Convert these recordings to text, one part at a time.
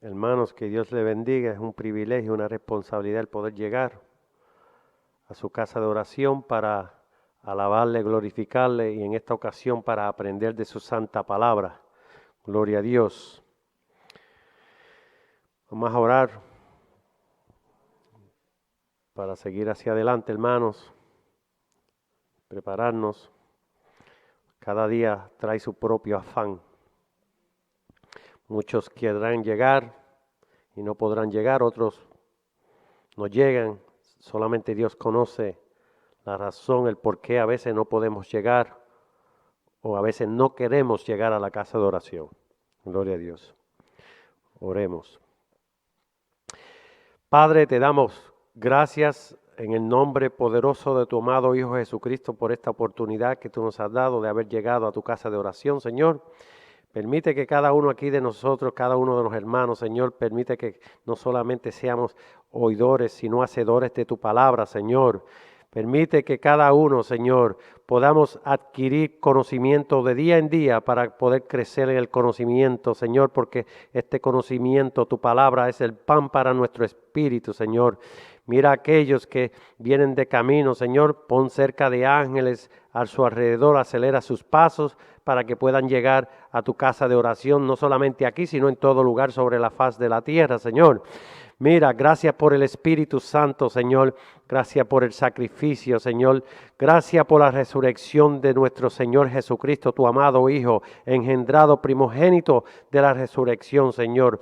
Hermanos, que Dios le bendiga. Es un privilegio, una responsabilidad el poder llegar a su casa de oración para alabarle, glorificarle y en esta ocasión para aprender de su santa palabra. Gloria a Dios. Vamos a orar para seguir hacia adelante, hermanos. Prepararnos. Cada día trae su propio afán. Muchos querrán llegar y no podrán llegar, otros no llegan. Solamente Dios conoce la razón, el por qué a veces no podemos llegar o a veces no queremos llegar a la casa de oración. Gloria a Dios. Oremos. Padre, te damos gracias en el nombre poderoso de tu amado Hijo Jesucristo por esta oportunidad que tú nos has dado de haber llegado a tu casa de oración, Señor. Permite que cada uno aquí de nosotros, cada uno de los hermanos, Señor, permite que no solamente seamos oidores, sino hacedores de tu palabra, Señor. Permite que cada uno, Señor, podamos adquirir conocimiento de día en día para poder crecer en el conocimiento, Señor, porque este conocimiento, tu palabra, es el pan para nuestro espíritu, Señor. Mira a aquellos que vienen de camino, Señor, pon cerca de ángeles a su alrededor, acelera sus pasos para que puedan llegar a tu casa de oración, no solamente aquí, sino en todo lugar sobre la faz de la tierra, Señor. Mira, gracias por el Espíritu Santo, Señor. Gracias por el sacrificio, Señor. Gracias por la resurrección de nuestro Señor Jesucristo, tu amado Hijo, engendrado primogénito de la resurrección, Señor.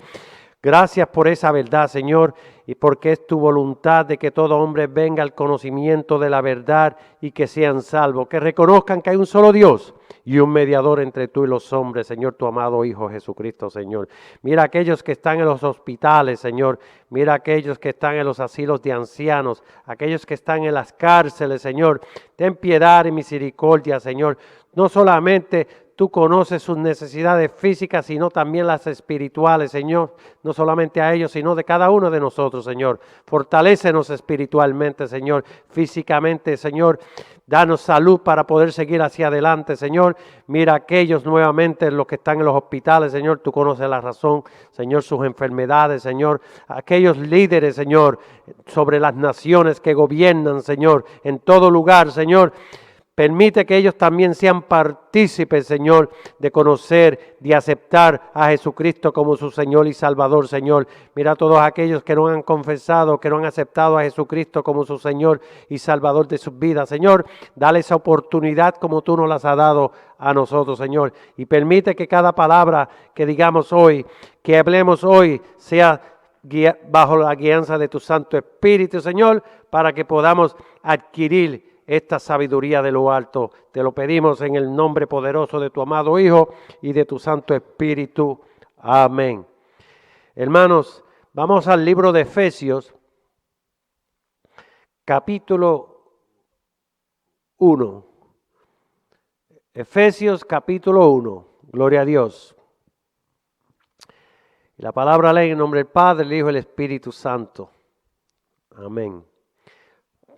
Gracias por esa verdad, Señor, y porque es tu voluntad de que todo hombre venga al conocimiento de la verdad y que sean salvos, que reconozcan que hay un solo Dios y un mediador entre tú y los hombres, Señor, tu amado Hijo Jesucristo, Señor. Mira a aquellos que están en los hospitales, Señor. Mira a aquellos que están en los asilos de ancianos, aquellos que están en las cárceles, Señor. Ten piedad y misericordia, Señor. No solamente tú conoces sus necesidades físicas, sino también las espirituales, Señor. No solamente a ellos, sino de cada uno de nosotros, Señor. Fortalécenos espiritualmente, Señor. Físicamente, Señor. Danos salud para poder seguir hacia adelante, Señor. Mira a aquellos nuevamente, los que están en los hospitales, Señor. Tú conoces la razón, Señor, sus enfermedades, Señor. Aquellos líderes, Señor, sobre las naciones que gobiernan, Señor, en todo lugar, Señor. Permite que ellos también sean partícipes, Señor, de conocer, de aceptar a Jesucristo como su Señor y Salvador, Señor. Mira a todos aquellos que no han confesado, que no han aceptado a Jesucristo como su Señor y Salvador de sus vidas, Señor. Dale esa oportunidad como tú nos las has dado a nosotros, Señor. Y permite que cada palabra que digamos hoy, que hablemos hoy, sea bajo la guianza de tu Santo Espíritu, Señor, para que podamos adquirir esta sabiduría de lo alto. Te lo pedimos en el nombre poderoso de tu amado Hijo y de tu Santo Espíritu. Amén. Hermanos, vamos al libro de Efesios, capítulo 1. Efesios, capítulo 1. Gloria a Dios. Y la palabra lee en nombre del Padre, el Hijo y el Espíritu Santo. Amén.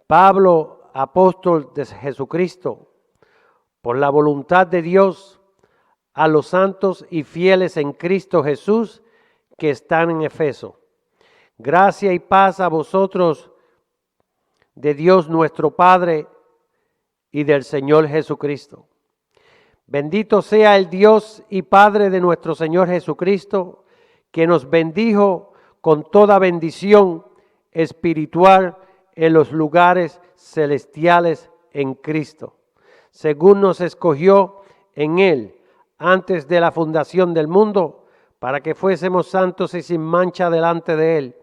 Pablo, apóstol de Jesucristo, por la voluntad de Dios, a los santos y fieles en Cristo Jesús que están en Efeso. Gracia y paz a vosotros de Dios nuestro Padre y del Señor Jesucristo. Bendito sea el Dios y Padre de nuestro Señor Jesucristo, que nos bendijo con toda bendición espiritual en los lugares celestiales en Cristo, según nos escogió en Él antes de la fundación del mundo, para que fuésemos santos y sin mancha delante de Él,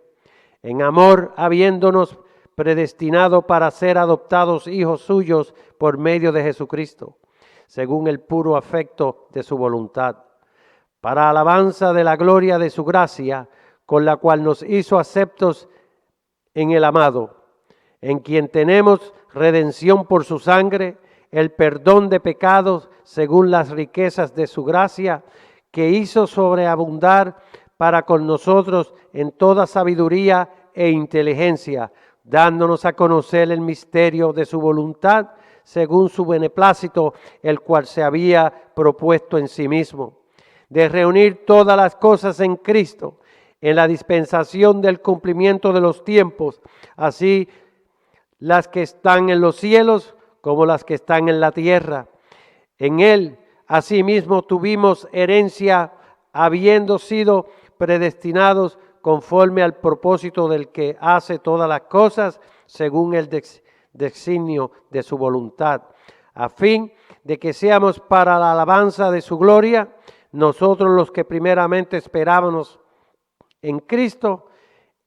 en amor habiéndonos predestinado para ser adoptados hijos suyos por medio de Jesucristo, según el puro afecto de su voluntad, para alabanza de la gloria de su gracia, con la cual nos hizo aceptos en el amado, en quien tenemos redención por su sangre, el perdón de pecados según las riquezas de su gracia, que hizo sobreabundar para con nosotros en toda sabiduría e inteligencia, dándonos a conocer el misterio de su voluntad, según su beneplácito, el cual se había propuesto en sí mismo, de reunir todas las cosas en Cristo, en la dispensación del cumplimiento de los tiempos, así las que están en los cielos como las que están en la tierra. En Él, asimismo, tuvimos herencia, habiendo sido predestinados conforme al propósito del que hace todas las cosas, según el designio de su voluntad, a fin de que seamos para la alabanza de su gloria, nosotros los que primeramente esperábamos en Cristo,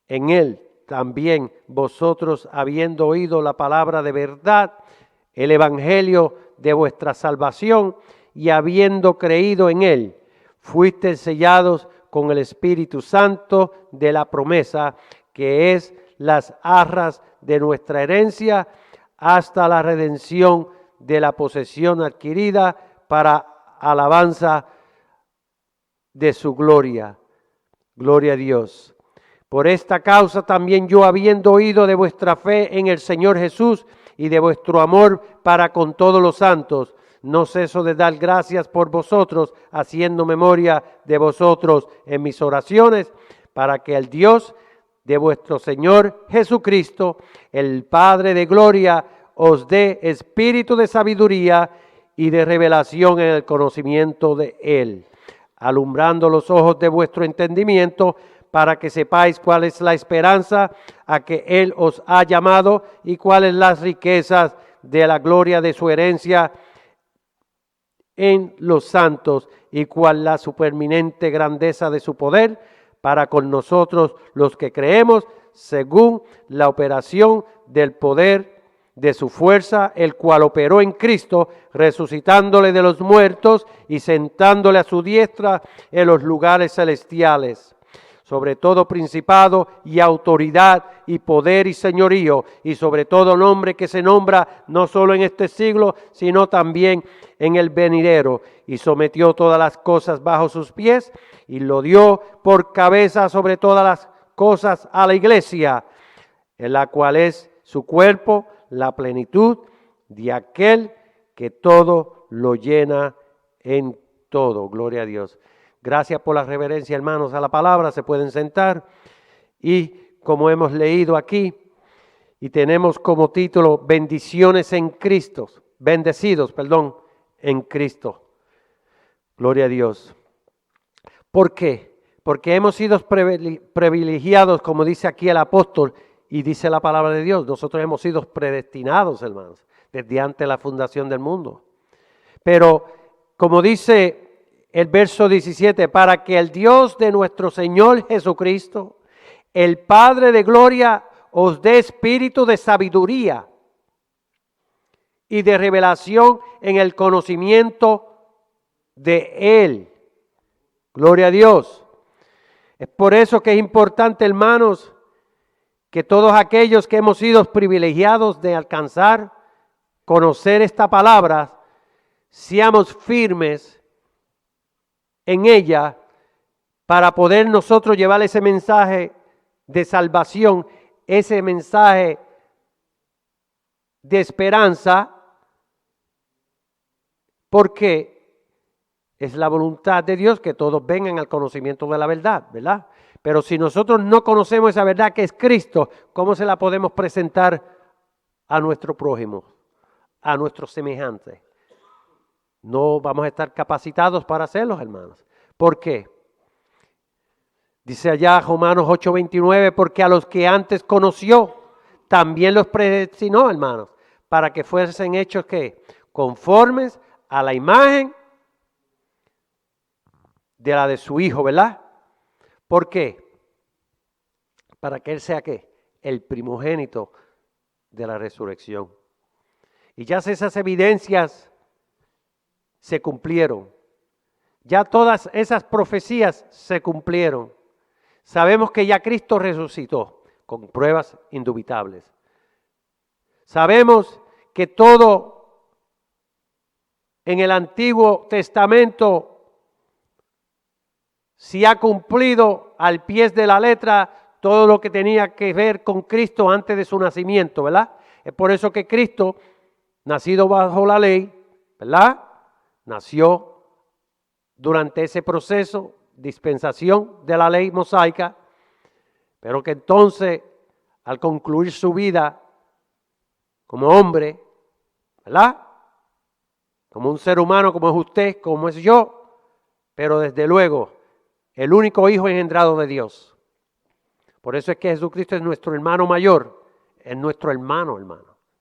en Él también vosotros, habiendo oído la palabra de verdad, el evangelio de vuestra salvación, y habiendo creído en Él, fuisteis sellados con el Espíritu Santo de la promesa, que es las arras de nuestra herencia, hasta la redención de la posesión adquirida para alabanza de su gloria. Gloria a Dios. Por esta causa también yo, habiendo oído de vuestra fe en el Señor Jesús y de vuestro amor para con todos los santos, no ceso de dar gracias por vosotros, haciendo memoria de vosotros en mis oraciones, para que el Dios de vuestro Señor Jesucristo, el Padre de gloria, os dé espíritu de sabiduría y de revelación en el conocimiento de Él, alumbrando los ojos de vuestro entendimiento, para que sepáis cuál es la esperanza a que Él os ha llamado y cuáles las riquezas de la gloria de su herencia en los santos y cuál la superminente grandeza de su poder para con nosotros los que creemos, según la operación del poder de su fuerza, el cual operó en Cristo, resucitándole de los muertos y sentándole a su diestra en los lugares celestiales, sobre todo principado y autoridad y poder y señorío, y sobre todo nombre que se nombra no solo en este siglo, sino también en el venidero, y sometió todas las cosas bajo sus pies, y lo dio por cabeza sobre todas las cosas a la iglesia, en la cual es su cuerpo, la plenitud de aquel que todo lo llena en todo. Gloria a Dios. Gracias por la reverencia, hermanos, a la palabra. Se pueden sentar. Y como hemos leído aquí, y tenemos como título, bendiciones en Cristo, bendecidos, en Cristo. Gloria a Dios. ¿Por qué? Porque hemos sido privilegiados, como dice aquí el apóstol, y dice la palabra de Dios. Nosotros hemos sido predestinados, hermanos, desde antes de la fundación del mundo. Pero, como dice el verso 17, para que el Dios de nuestro Señor Jesucristo, el Padre de gloria, os dé espíritu de sabiduría y de revelación en el conocimiento de Él. Gloria a Dios. Es por eso que es importante, hermanos, que todos aquellos que hemos sido privilegiados de alcanzar, conocer esta palabra, seamos firmes en ella para poder nosotros llevar ese mensaje de salvación, ese mensaje de esperanza, porque es la voluntad de Dios que todos vengan al conocimiento de la verdad, ¿verdad? Pero si nosotros no conocemos esa verdad que es Cristo, ¿cómo se la podemos presentar a nuestro prójimo, a nuestros semejantes? No vamos a estar capacitados para hacerlo, hermanos. ¿Por qué? Dice allá Romanos 8:29, porque a los que antes conoció, también los predestinó, hermanos, para que fuesen hechos, ¿qué? Conformes a la imagen de la de su Hijo, ¿verdad? ¿Por qué? Para que Él sea, ¿qué? El primogénito de la resurrección. Y ya esas evidencias se cumplieron. Ya todas esas profecías se cumplieron. Sabemos que ya Cristo resucitó con pruebas indubitables. Sabemos que todo en el Antiguo Testamento se ha cumplido al pie de la letra, todo lo que tenía que ver con Cristo antes de su nacimiento, ¿verdad? Es por eso que Cristo, nacido bajo la ley, ¿verdad? Nació durante ese proceso, dispensación de la ley mosaica, pero que entonces, al concluir su vida como hombre, ¿verdad? Como un ser humano, como es usted, como es yo, pero desde luego, el único hijo engendrado de Dios. Por eso es que Jesucristo es nuestro hermano mayor, es nuestro hermano.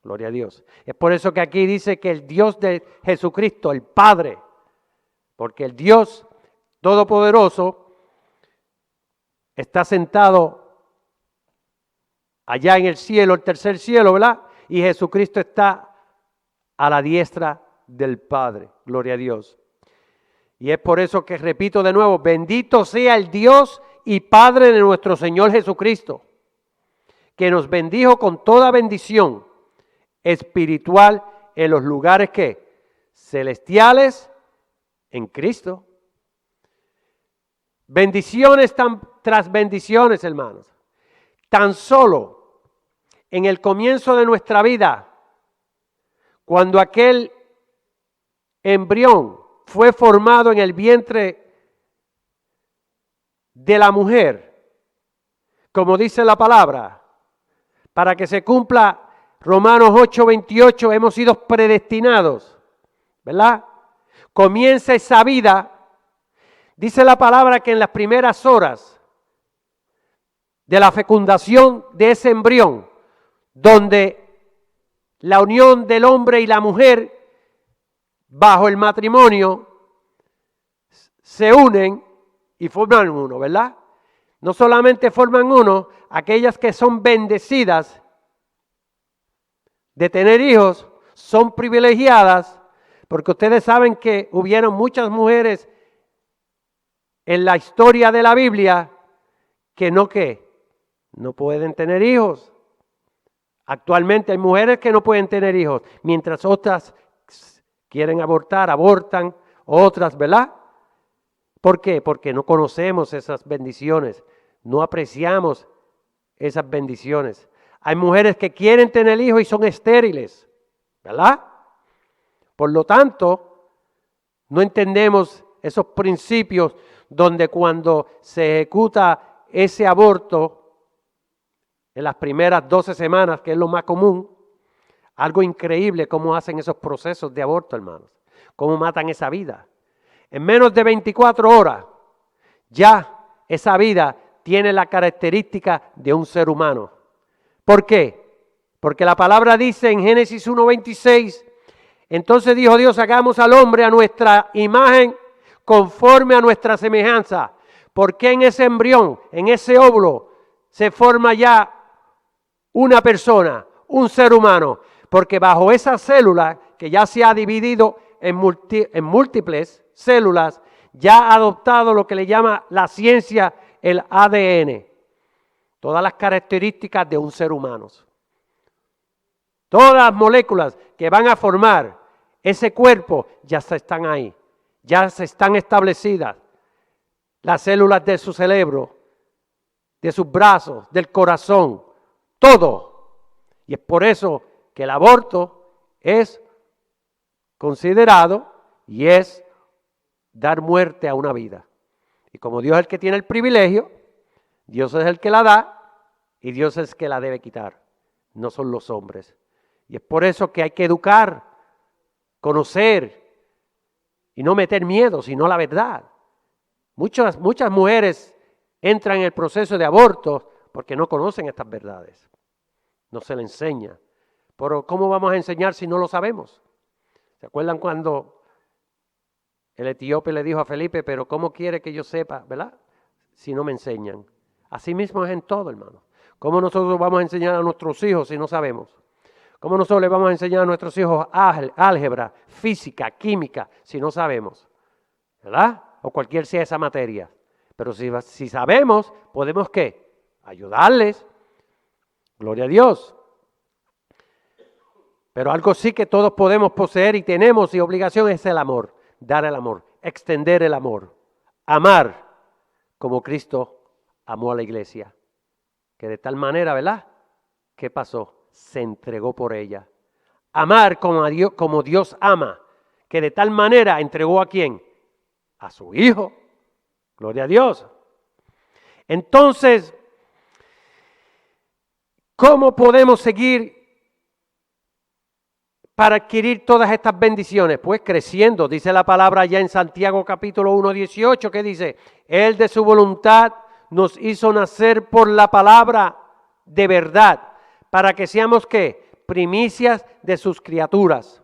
Gloria a Dios. Es por eso que aquí dice que el Dios de Jesucristo, el Padre, porque el Dios Todopoderoso está sentado allá en el cielo, el tercer cielo, ¿verdad? Y Jesucristo está a la diestra del Padre. Gloria a Dios. Y es por eso que repito de nuevo, bendito sea el Dios y Padre de nuestro Señor Jesucristo, que nos bendijo con toda bendición espiritual en los lugares que celestiales en Cristo. Bendiciones tras bendiciones, hermanos. Tan solo en el comienzo de nuestra vida, cuando aquel embrión fue formado en el vientre de la mujer, como dice la palabra, para que se cumpla Romanos 8:28, hemos sido predestinados, ¿verdad? Comienza esa vida, dice la palabra que en las primeras horas de la fecundación de ese embrión, donde la unión del hombre y la mujer bajo el matrimonio se unen y forman uno, ¿verdad? No solamente forman uno, aquellas que son bendecidas de tener hijos son privilegiadas, porque ustedes saben que hubieron muchas mujeres en la historia de la Biblia que no pueden tener hijos. Actualmente hay mujeres que no pueden tener hijos, mientras otras quieren abortar, abortan, otras, ¿verdad? ¿Por qué? Porque no conocemos esas bendiciones, no apreciamos esas bendiciones. Hay mujeres que quieren tener hijos y son estériles, ¿verdad? Por lo tanto, no entendemos esos principios donde cuando se ejecuta ese aborto en las primeras 12 semanas, que es lo más común, algo increíble cómo hacen esos procesos de aborto, hermanos, cómo matan esa vida. En menos de 24 horas, ya esa vida tiene la característica de un ser humano. ¿Por qué? Porque la palabra dice en Génesis 1:26, entonces dijo Dios, hagamos al hombre a nuestra imagen, conforme a nuestra semejanza. Porque en ese embrión, en ese óvulo, se forma ya una persona, un ser humano. Porque bajo esa célula, que ya se ha dividido en múltiples células, ya ha adoptado lo que le llama la ciencia el ADN. Todas las características de un ser humano. Todas las moléculas que van a formar ese cuerpo ya están ahí, ya se están establecidas. Las células de su cerebro, de sus brazos, del corazón, todo. Y es por eso que el aborto es considerado y es dar muerte a una vida. Y como Dios es el que tiene el privilegio, Dios es el que la da y Dios es el que la debe quitar, no son los hombres. Y es por eso que hay que educar, conocer y no meter miedo, sino la verdad. Muchas mujeres entran en el proceso de aborto porque no conocen estas verdades. No se les enseña. Pero ¿cómo vamos a enseñar si no lo sabemos? ¿Se acuerdan cuando el etíope le dijo a Felipe, pero ¿cómo quiere que yo sepa, verdad? Si no me enseñan. Así mismo es en todo, hermano. ¿Cómo nosotros vamos a enseñar a nuestros hijos si no sabemos? ¿Cómo nosotros les vamos a enseñar a nuestros hijos álgebra, física, química, si no sabemos? ¿Verdad? O cualquier sea esa materia. Pero si sabemos, podemos ¿qué? Ayudarles. Gloria a Dios. Pero algo sí que todos podemos poseer y tenemos y obligación es el amor. Dar el amor, extender el amor. Amar como Cristo amó a la iglesia. Que de tal manera, ¿verdad? ¿Qué pasó? Se entregó por ella. Amar como Dios ama. Que de tal manera entregó ¿a quién? a su Hijo. Gloria a Dios. Entonces, ¿Cómo podemos seguir para adquirir todas estas bendiciones? Pues creciendo, dice la palabra allá en Santiago capítulo 1, 18, que dice, Él de su voluntad nos hizo nacer por la palabra de verdad, para que seamos, ¿qué? Primicias de sus criaturas.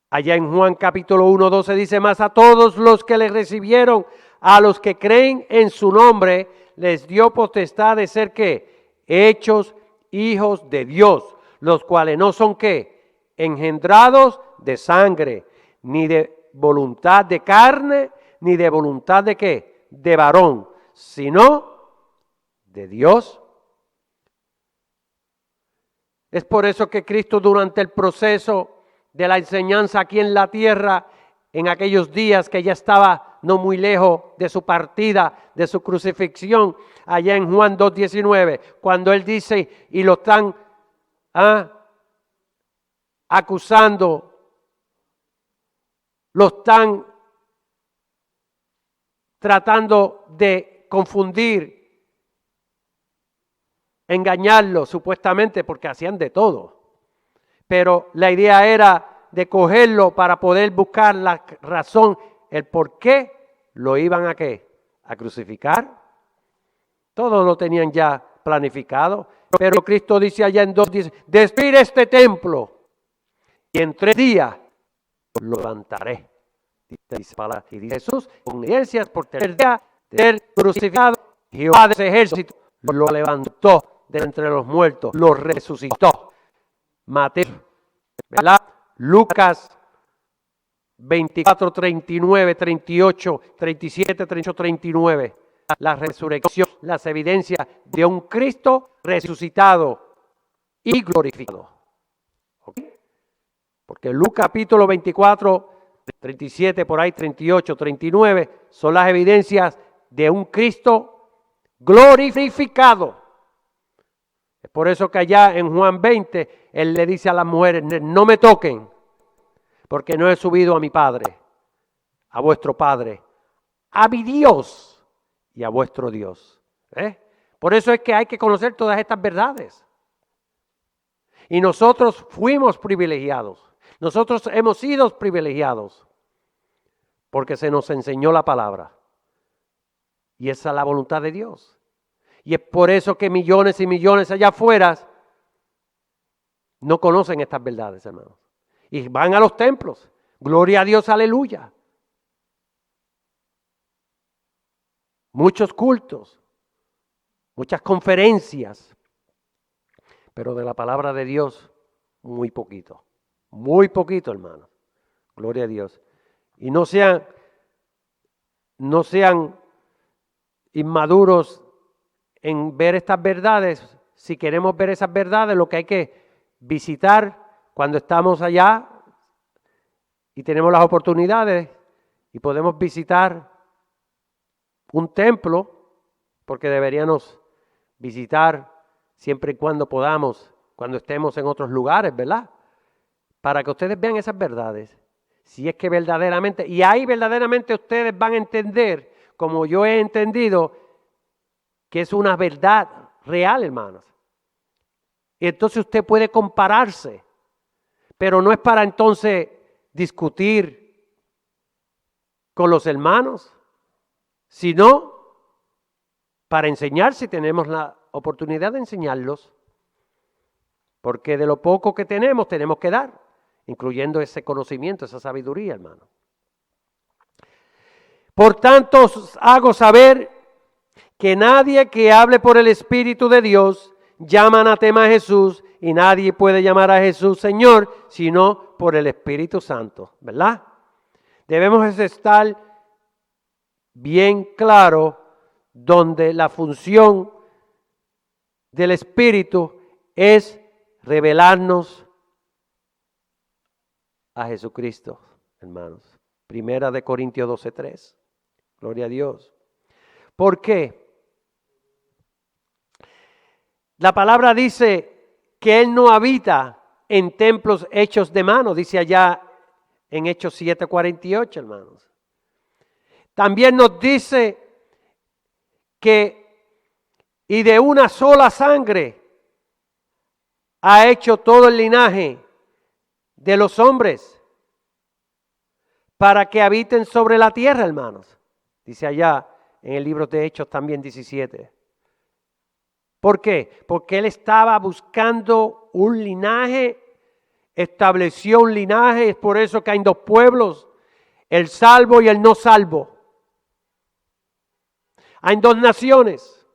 Allá en Juan capítulo 1, 12 dice, más a todos los que le recibieron, a los que creen en su nombre, les dio potestad de ser, ¿qué? Hechos hijos de Dios, los cuales no son, ¿qué? Engendrados de sangre, ni de voluntad de carne, ni de voluntad de, ¿qué? De varón, sino de Dios. Es por eso que Cristo, durante el proceso de la enseñanza aquí en la tierra, en aquellos días que ya estaba no muy lejos de su partida, de su crucifixión, allá en Juan 2:19, cuando Él dice, y lo están acusando, lo están tratando de confundir, engañarlo supuestamente, porque hacían de todo. Pero la idea era de cogerlo para poder buscar la razón, el por qué lo iban a ¿qué? A crucificar. Todo lo tenían ya planificado. Pero Cristo dice allá en 2:10, destruir este templo y en 3 días lo levantaré. Y dice Jesús, con evidencias por tercer día de ser crucificado, Jehová de ese ejército lo levantó de entre los muertos, lo resucitó. Mateo, ¿verdad? Lucas 24, 39, 38, 37, 38, 39. La resurrección, las evidencias de un Cristo resucitado y glorificado. ¿Okay? Porque Lucas capítulo 24, 37, por ahí 38, 39, son las evidencias de un Cristo glorificado. Es por eso que allá en Juan 20, Él le dice a las mujeres, no me toquen, porque no he subido a mi Padre, a vuestro Padre, a mi Dios y a vuestro Dios. Por eso es que hay que conocer todas estas verdades. Y nosotros fuimos privilegiados. Nosotros hemos sido privilegiados porque se nos enseñó la palabra. Y esa es la voluntad de Dios. Y es por eso que millones y millones allá afuera no conocen estas verdades, hermanos. Y van a los templos. Gloria a Dios, aleluya. Muchos cultos, muchas conferencias, pero de la palabra de Dios, muy poquito. Muy poquito, hermano. Gloria a Dios. Y no sean inmaduros en ver estas verdades. Si queremos ver esas verdades, lo que hay que visitar cuando estamos allá y tenemos las oportunidades y podemos visitar un templo, porque deberíamos visitar siempre y cuando podamos, cuando estemos en otros lugares, ¿verdad? Para que ustedes vean esas verdades. Si es que verdaderamente, y ahí verdaderamente ustedes van a entender, como yo he entendido, que es una verdad real, hermanos. Y entonces usted puede compararse, pero no es para entonces discutir con los hermanos, sino para enseñar si tenemos la oportunidad de enseñarlos, porque de lo poco que tenemos que dar, incluyendo ese conocimiento, esa sabiduría, hermano. Por tanto, os hago saber que nadie que hable por el Espíritu de Dios llama anatema a Jesús, y nadie puede llamar a Jesús Señor, sino por el Espíritu Santo, ¿verdad? Debemos estar bien claro donde la función del Espíritu es revelarnos a Jesucristo, hermanos. Primera de Corintios 12:3. Gloria a Dios. ¿Por qué? La palabra dice que Él no habita en templos hechos de mano, dice allá en Hechos 7:48, hermanos. También nos dice que y de una sola sangre ha hecho todo el linaje de los hombres para que habiten sobre la tierra, hermanos. Dice allá en el libro de Hechos también 17. ¿Por qué? Porque él estaba buscando un linaje, estableció un linaje, es por eso que hay dos pueblos, el salvo y el no salvo. Hay dos naciones,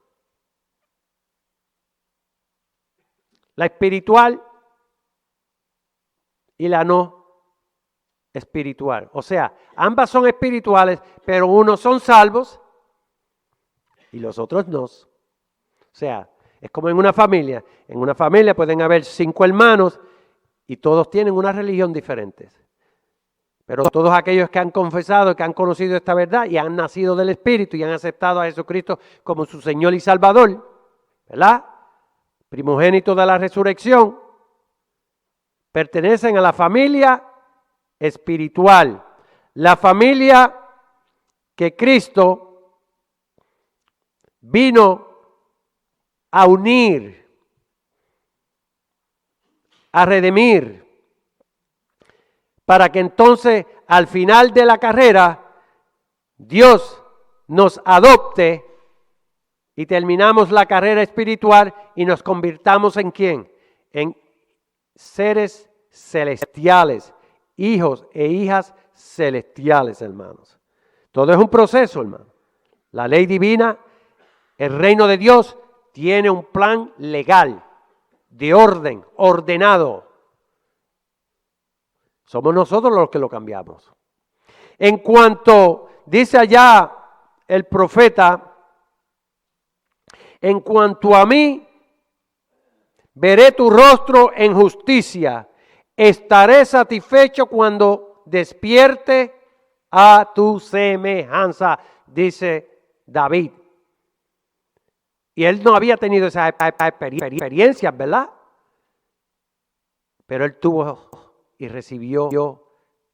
la espiritual y la no espiritual. O sea, ambas son espirituales, pero unos son salvos y los otros no. O sea, es como en una familia. En una familia pueden haber 5 hermanos y todos tienen una religión diferente. Pero todos aquellos que han confesado, que han conocido esta verdad y han nacido del Espíritu y han aceptado a Jesucristo como su Señor y Salvador, ¿verdad? Primogénito de la resurrección, pertenecen a la familia espiritual, la familia que Cristo vino a unir, a redimir, para que entonces al final de la carrera Dios nos adopte y terminamos la carrera espiritual y nos convirtamos en ¿quién? En seres celestiales, hijos e hijas celestiales, hermanos. Todo es un proceso, hermano. La ley divina, el reino de Dios tiene un plan legal, de orden, ordenado. Somos nosotros los que lo cambiamos. En cuanto dice allá el profeta, en cuanto a mí, veré tu rostro en justicia, estaré satisfecho cuando despierte a tu semejanza, dice David. Y él no había tenido esa experiencia, ¿verdad? Pero él tuvo y recibió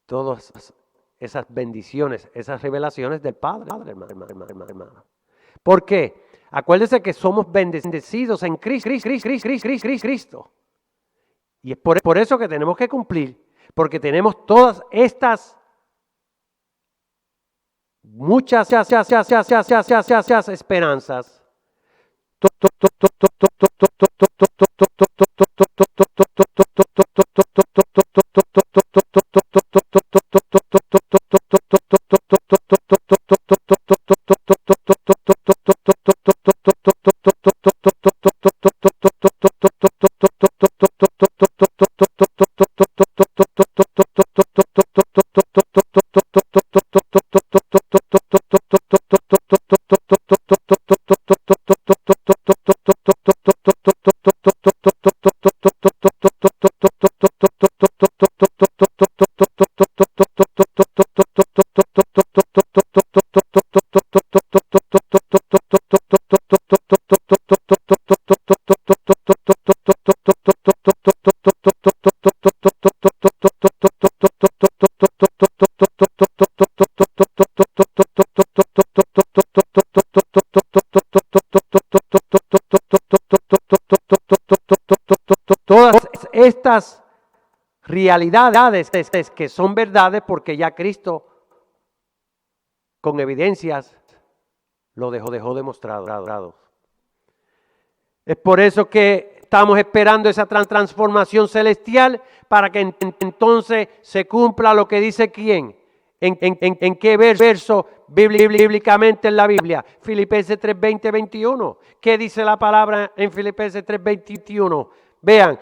todas esas bendiciones, esas revelaciones del Padre, hermano. ¿Por qué? Acuérdense que somos bendecidos en Cristo. Y es por eso que tenemos que cumplir, porque tenemos todas estas muchas esperanzas. Todas estas realidades que son verdades porque ya Cristo con evidencias lo dejó demostrado. Es por eso que estamos esperando esa transformación celestial para que entonces se cumpla lo que dice ¿quién? ¿En qué verso bíblicamente en la Biblia? Filipenses 3:20, 21. ¿Qué dice la palabra en Filipenses 3:21? Vean,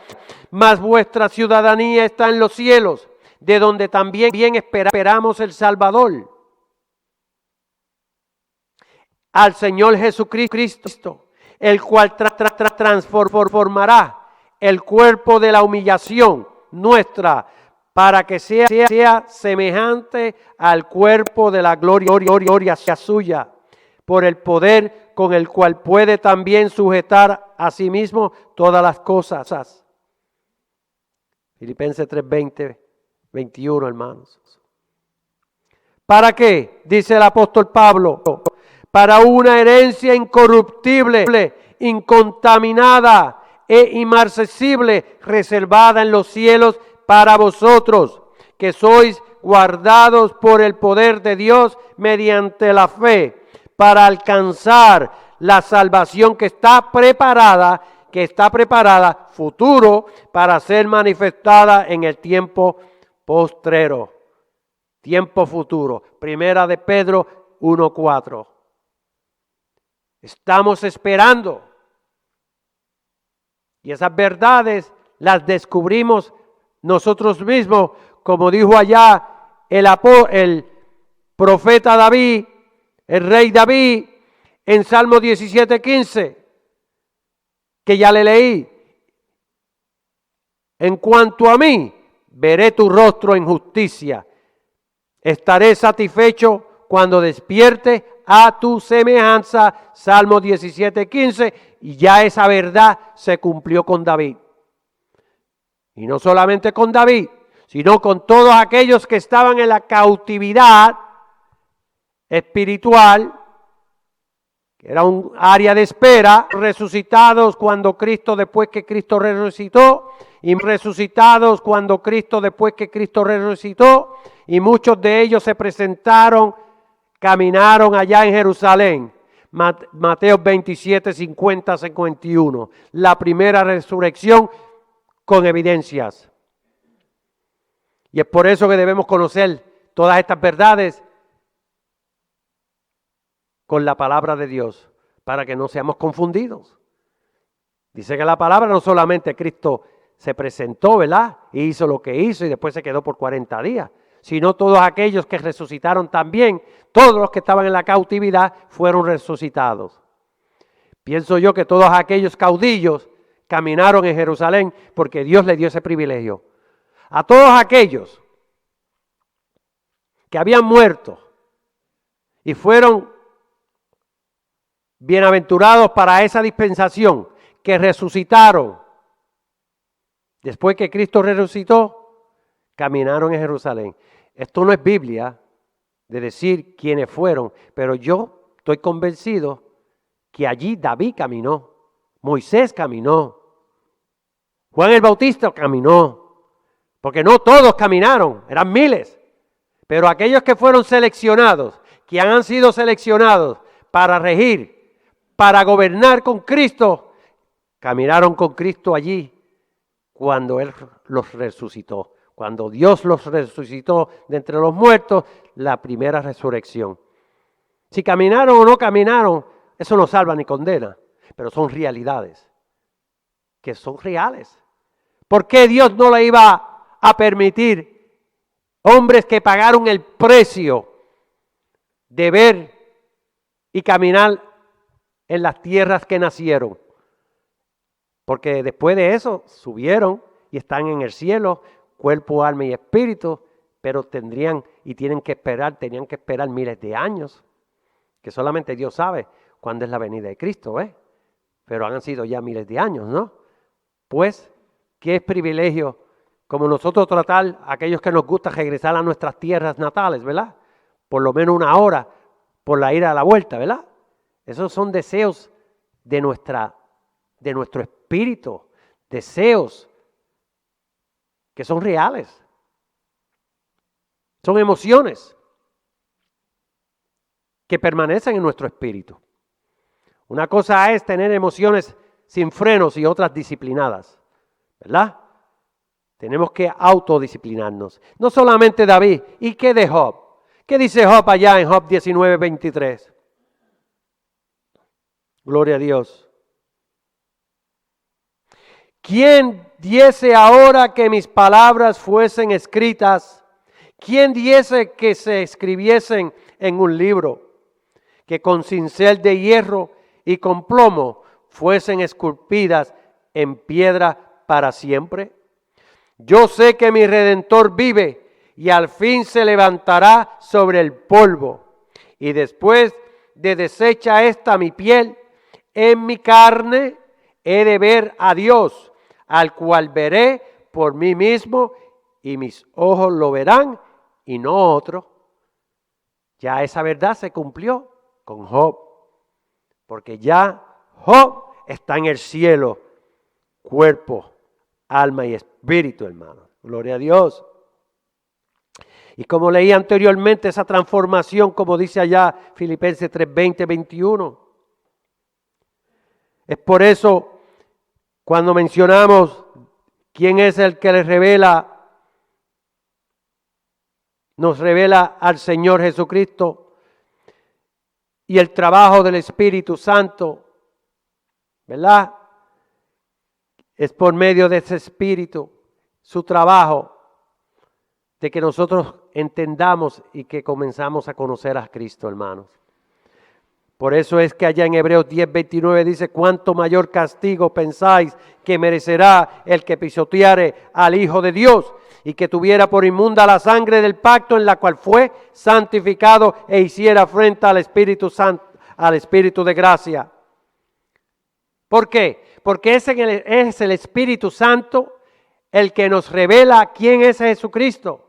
mas vuestra ciudadanía está en los cielos, de donde también esperamos el Salvador, al Señor Jesucristo, el cual transformará el cuerpo de la humillación nuestra para que sea semejante al cuerpo de la gloria suya, por el poder con el cual puede también sujetar a sí mismo todas las cosas. Filipenses 3:20, 21, hermanos. ¿Para qué? Dice el apóstol Pablo. Para una herencia incorruptible incontaminada e inmarcesible, reservada en los cielos para vosotros, que sois guardados por el poder de Dios mediante la fe, para alcanzar la salvación que está preparada, futuro, para ser manifestada en el tiempo postrero. Tiempo futuro. Primera de Pedro 1:4. Estamos esperando. Y esas verdades las descubrimos nosotros mismos, como dijo allá el profeta David, el rey David, en Salmo 17:15, que ya le leí. En cuanto a mí, veré tu rostro en justicia. Estaré satisfecho cuando despierte a tu semejanza. Salmo 17:15. Y ya esa verdad se cumplió con David. Y no solamente con David, sino con todos aquellos que estaban en la cautividad espiritual, que era un área de espera, resucitados cuando Cristo, después que Cristo resucitó, y resucitados cuando Cristo, después que Cristo resucitó, y muchos de ellos se presentaron, caminaron allá en Jerusalén. Mateo 27, 50, 51. La primera resurrección con evidencias. Y es por eso que debemos conocer todas estas verdades con la palabra de Dios, para que no seamos confundidos. Dice que la palabra no solamente Cristo se presentó, ¿verdad? Y hizo lo que hizo y después se quedó por 40 días, sino todos aquellos que resucitaron también, todos los que estaban en la cautividad fueron resucitados. Pienso yo que todos aquellos caudillos caminaron en Jerusalén porque Dios les dio ese privilegio. A todos aquellos que habían muerto y fueron bienaventurados para esa dispensación, que resucitaron, después que Cristo resucitó, caminaron en Jerusalén. Esto no es Biblia de decir quiénes fueron, pero yo estoy convencido que allí David caminó, Moisés caminó, Juan el Bautista caminó, porque no todos caminaron, eran miles, pero aquellos que fueron seleccionados, que han sido seleccionados para regir, para gobernar con Cristo, caminaron con Cristo allí cuando Él los resucitó. Cuando Dios los resucitó de entre los muertos, la primera resurrección. Si caminaron o no caminaron, eso no salva ni condena, pero son realidades, que son reales. ¿Por qué Dios no le iba a permitir hombres que pagaron el precio de ver y caminar en las tierras que nacieron? Porque después de eso subieron y están en el cielo, cuerpo, alma y espíritu, pero tenían que esperar miles de años, que solamente Dios sabe cuándo es la venida de Cristo, pero han sido ya miles de años, ¿no? Pues, qué privilegio, como nosotros tratar a aquellos que nos gusta regresar a nuestras tierras natales, ¿verdad? Por lo menos una hora por la ida a la vuelta, ¿verdad? Esos son deseos de nuestro espíritu, deseos que son reales. Son emociones que permanecen en nuestro espíritu. Una cosa es tener emociones sin frenos y otras disciplinadas, ¿verdad? Tenemos que autodisciplinarnos. No solamente David. ¿Y qué de Job? ¿Qué dice Job allá en Job 19, 23? Gloria a Dios. ¿Quién diese ahora que mis palabras fuesen escritas? ¿Quién diese que se escribiesen en un libro? Que con cincel de hierro y con plomo fuesen esculpidas en piedra para siempre. Yo sé que mi Redentor vive y al fin se levantará sobre el polvo. Y después de deshecha esta mi piel, en mi carne he de ver a Dios, al cual veré por mí mismo y mis ojos lo verán y no otro. Ya esa verdad se cumplió con Job, porque ya Job está en el cielo, cuerpo, alma y espíritu, hermano. Gloria a Dios. Y como leí anteriormente, esa transformación, como dice allá Filipenses 3:20, 21. Es por eso, cuando mencionamos quién es el que les revela, nos revela al Señor Jesucristo y el trabajo del Espíritu Santo, ¿verdad? Es por medio de ese Espíritu, su trabajo, de que nosotros entendamos y que comenzamos a conocer a Cristo, hermanos. Por eso es que allá en Hebreos 10:29 dice: ¿cuánto mayor castigo pensáis que merecerá el que pisoteare al Hijo de Dios y que tuviera por inmunda la sangre del pacto en la cual fue santificado e hiciera afrenta al Espíritu Santo, al Espíritu de gracia? ¿Por qué? Porque es el Espíritu Santo el que nos revela quién es Jesucristo.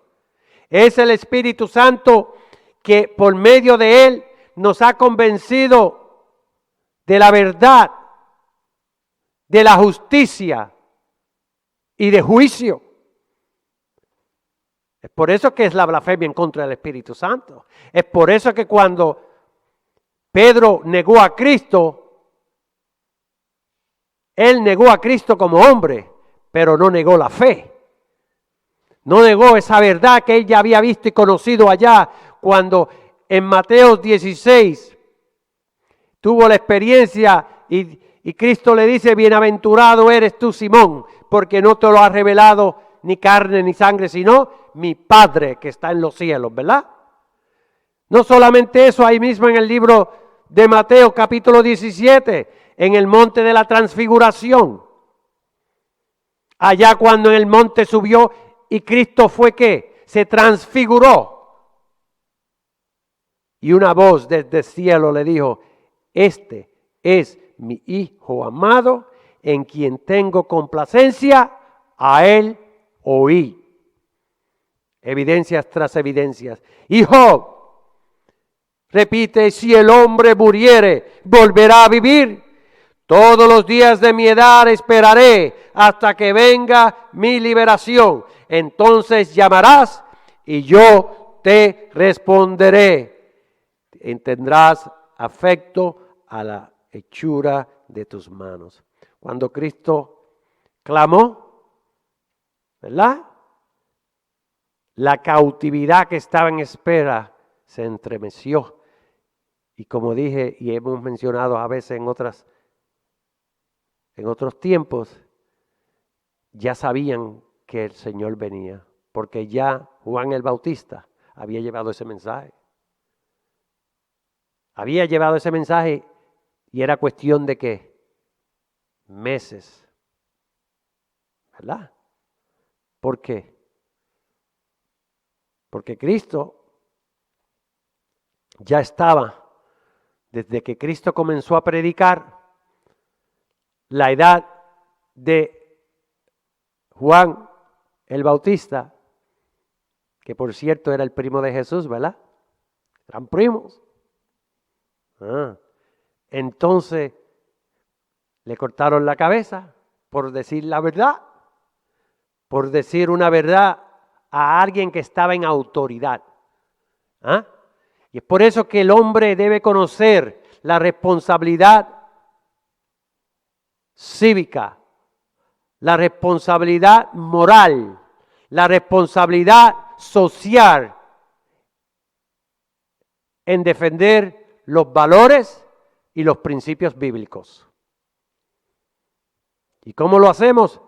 Es el Espíritu Santo que por medio de Él nos ha convencido de la verdad, de la justicia y de juicio. Es por eso que es la blasfemia en contra del Espíritu Santo. Es por eso que cuando Pedro negó a Cristo, él negó a Cristo como hombre, pero no negó la fe. No negó esa verdad que él ya había visto y conocido allá cuando en Mateo 16 tuvo la experiencia y Cristo le dice: bienaventurado eres tú, Simón, porque no te lo ha revelado ni carne ni sangre, sino mi Padre que está en los cielos, ¿verdad? No solamente eso, ahí mismo en el libro de Mateo capítulo 17, en el monte de la transfiguración, allá cuando en el monte subió y Cristo fue ¿qué? Se transfiguró. Y una voz desde el cielo le dijo: este es mi Hijo amado, en quien tengo complacencia, a él oí. Evidencias tras evidencias. Hijo, repite: si el hombre muriere, volverá a vivir. Todos los días de mi edad esperaré hasta que venga mi liberación. Entonces llamarás y yo te responderé. Tendrás afecto a la hechura de tus manos. Cuando Cristo clamó, ¿verdad? La cautividad que estaba en espera se entremeció. Y como dije y hemos mencionado a veces en otros tiempos, ya sabían que el Señor venía, porque ya Juan el Bautista había llevado ese mensaje. Había llevado ese mensaje y era cuestión de ¿qué? Meses. ¿Verdad? ¿Por qué? Porque Cristo ya estaba, desde que Cristo comenzó a predicar, la edad de Juan el Bautista, que por cierto era el primo de Jesús, ¿verdad? Eran primos. Entonces le cortaron la cabeza por decir la verdad, por decir una verdad a alguien que estaba en autoridad. Y es por eso que el hombre debe conocer la responsabilidad cívica, la responsabilidad moral, la responsabilidad social en defender los valores y los principios bíblicos. ¿Y cómo lo hacemos?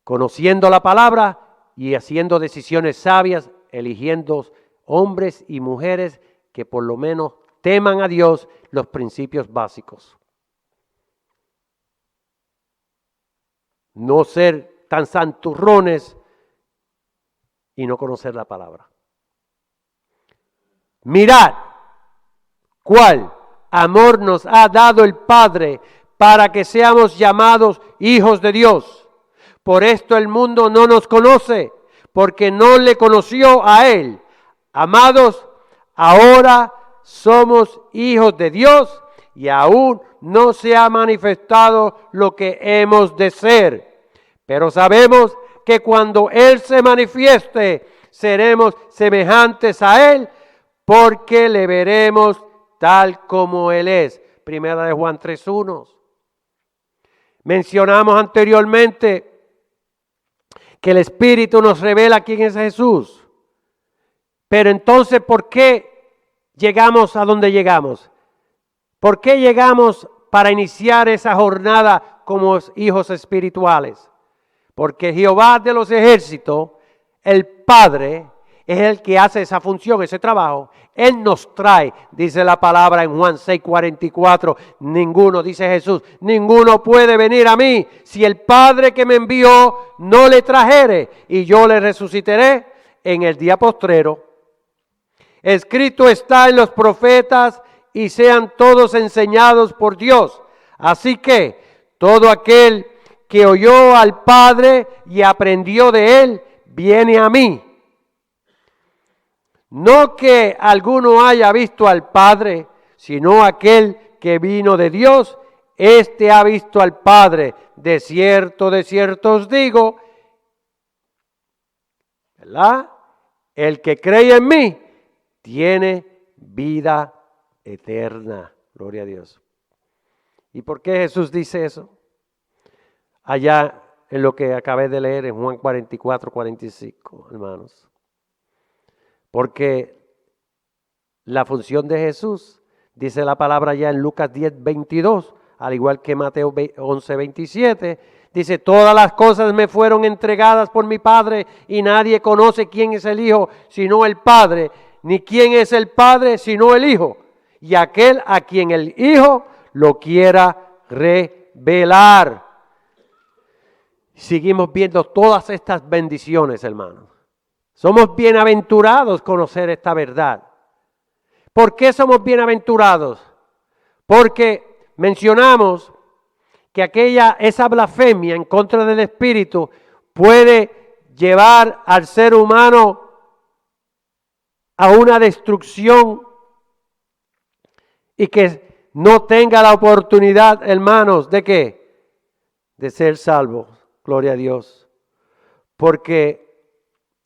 Conociendo la palabra y haciendo decisiones sabias, eligiendo hombres y mujeres que por lo menos teman a Dios, los principios básicos. No ser tan santurrones y no conocer la palabra. Mirad cuál amor nos ha dado el Padre para que seamos llamados hijos de Dios. Por esto el mundo no nos conoce, porque no le conoció a Él. Amados, ahora somos hijos de Dios y aún no se ha manifestado lo que hemos de ser. Pero sabemos que cuando Él se manifieste, seremos semejantes a Él, porque le veremos tal como Él es. Primera de Juan 3:1. Mencionamos anteriormente que el Espíritu nos revela quién es Jesús. Pero entonces, ¿por qué llegamos a donde llegamos? ¿Por qué llegamos para iniciar esa jornada como hijos espirituales? Porque Jehová de los ejércitos, el Padre, es el que hace esa función, ese trabajo. Él nos trae, dice la palabra en Juan 6:44, ninguno, dice Jesús, ninguno puede venir a mí si el Padre que me envió no le trajere, y yo le resucitaré en el día postrero. Escrito está en los profetas, y sean todos enseñados por Dios. Así que todo aquel que oyó al Padre y aprendió de Él, viene a mí. No que alguno haya visto al Padre, sino aquel que vino de Dios, éste ha visto al Padre. De cierto os digo, ¿verdad? El que cree en mí, tiene vida eterna. Gloria a Dios. ¿Y por qué Jesús dice eso? Allá en lo que acabé de leer en Juan 44:45, hermanos. Porque la función de Jesús, dice la palabra ya en Lucas 10:22, al igual que Mateo 11:27, dice, todas las cosas me fueron entregadas por mi Padre y nadie conoce quién es el Hijo sino el Padre, ni quién es el Padre sino el Hijo, y aquel a quien el Hijo lo quiera revelar. Seguimos viendo todas estas bendiciones, hermanos. Somos bienaventurados conocer esta verdad. ¿Por qué somos bienaventurados? Porque mencionamos que esa blasfemia en contra del Espíritu puede llevar al ser humano a una destrucción y que no tenga la oportunidad, hermanos, ¿de qué? De ser salvos. Gloria a Dios. Porque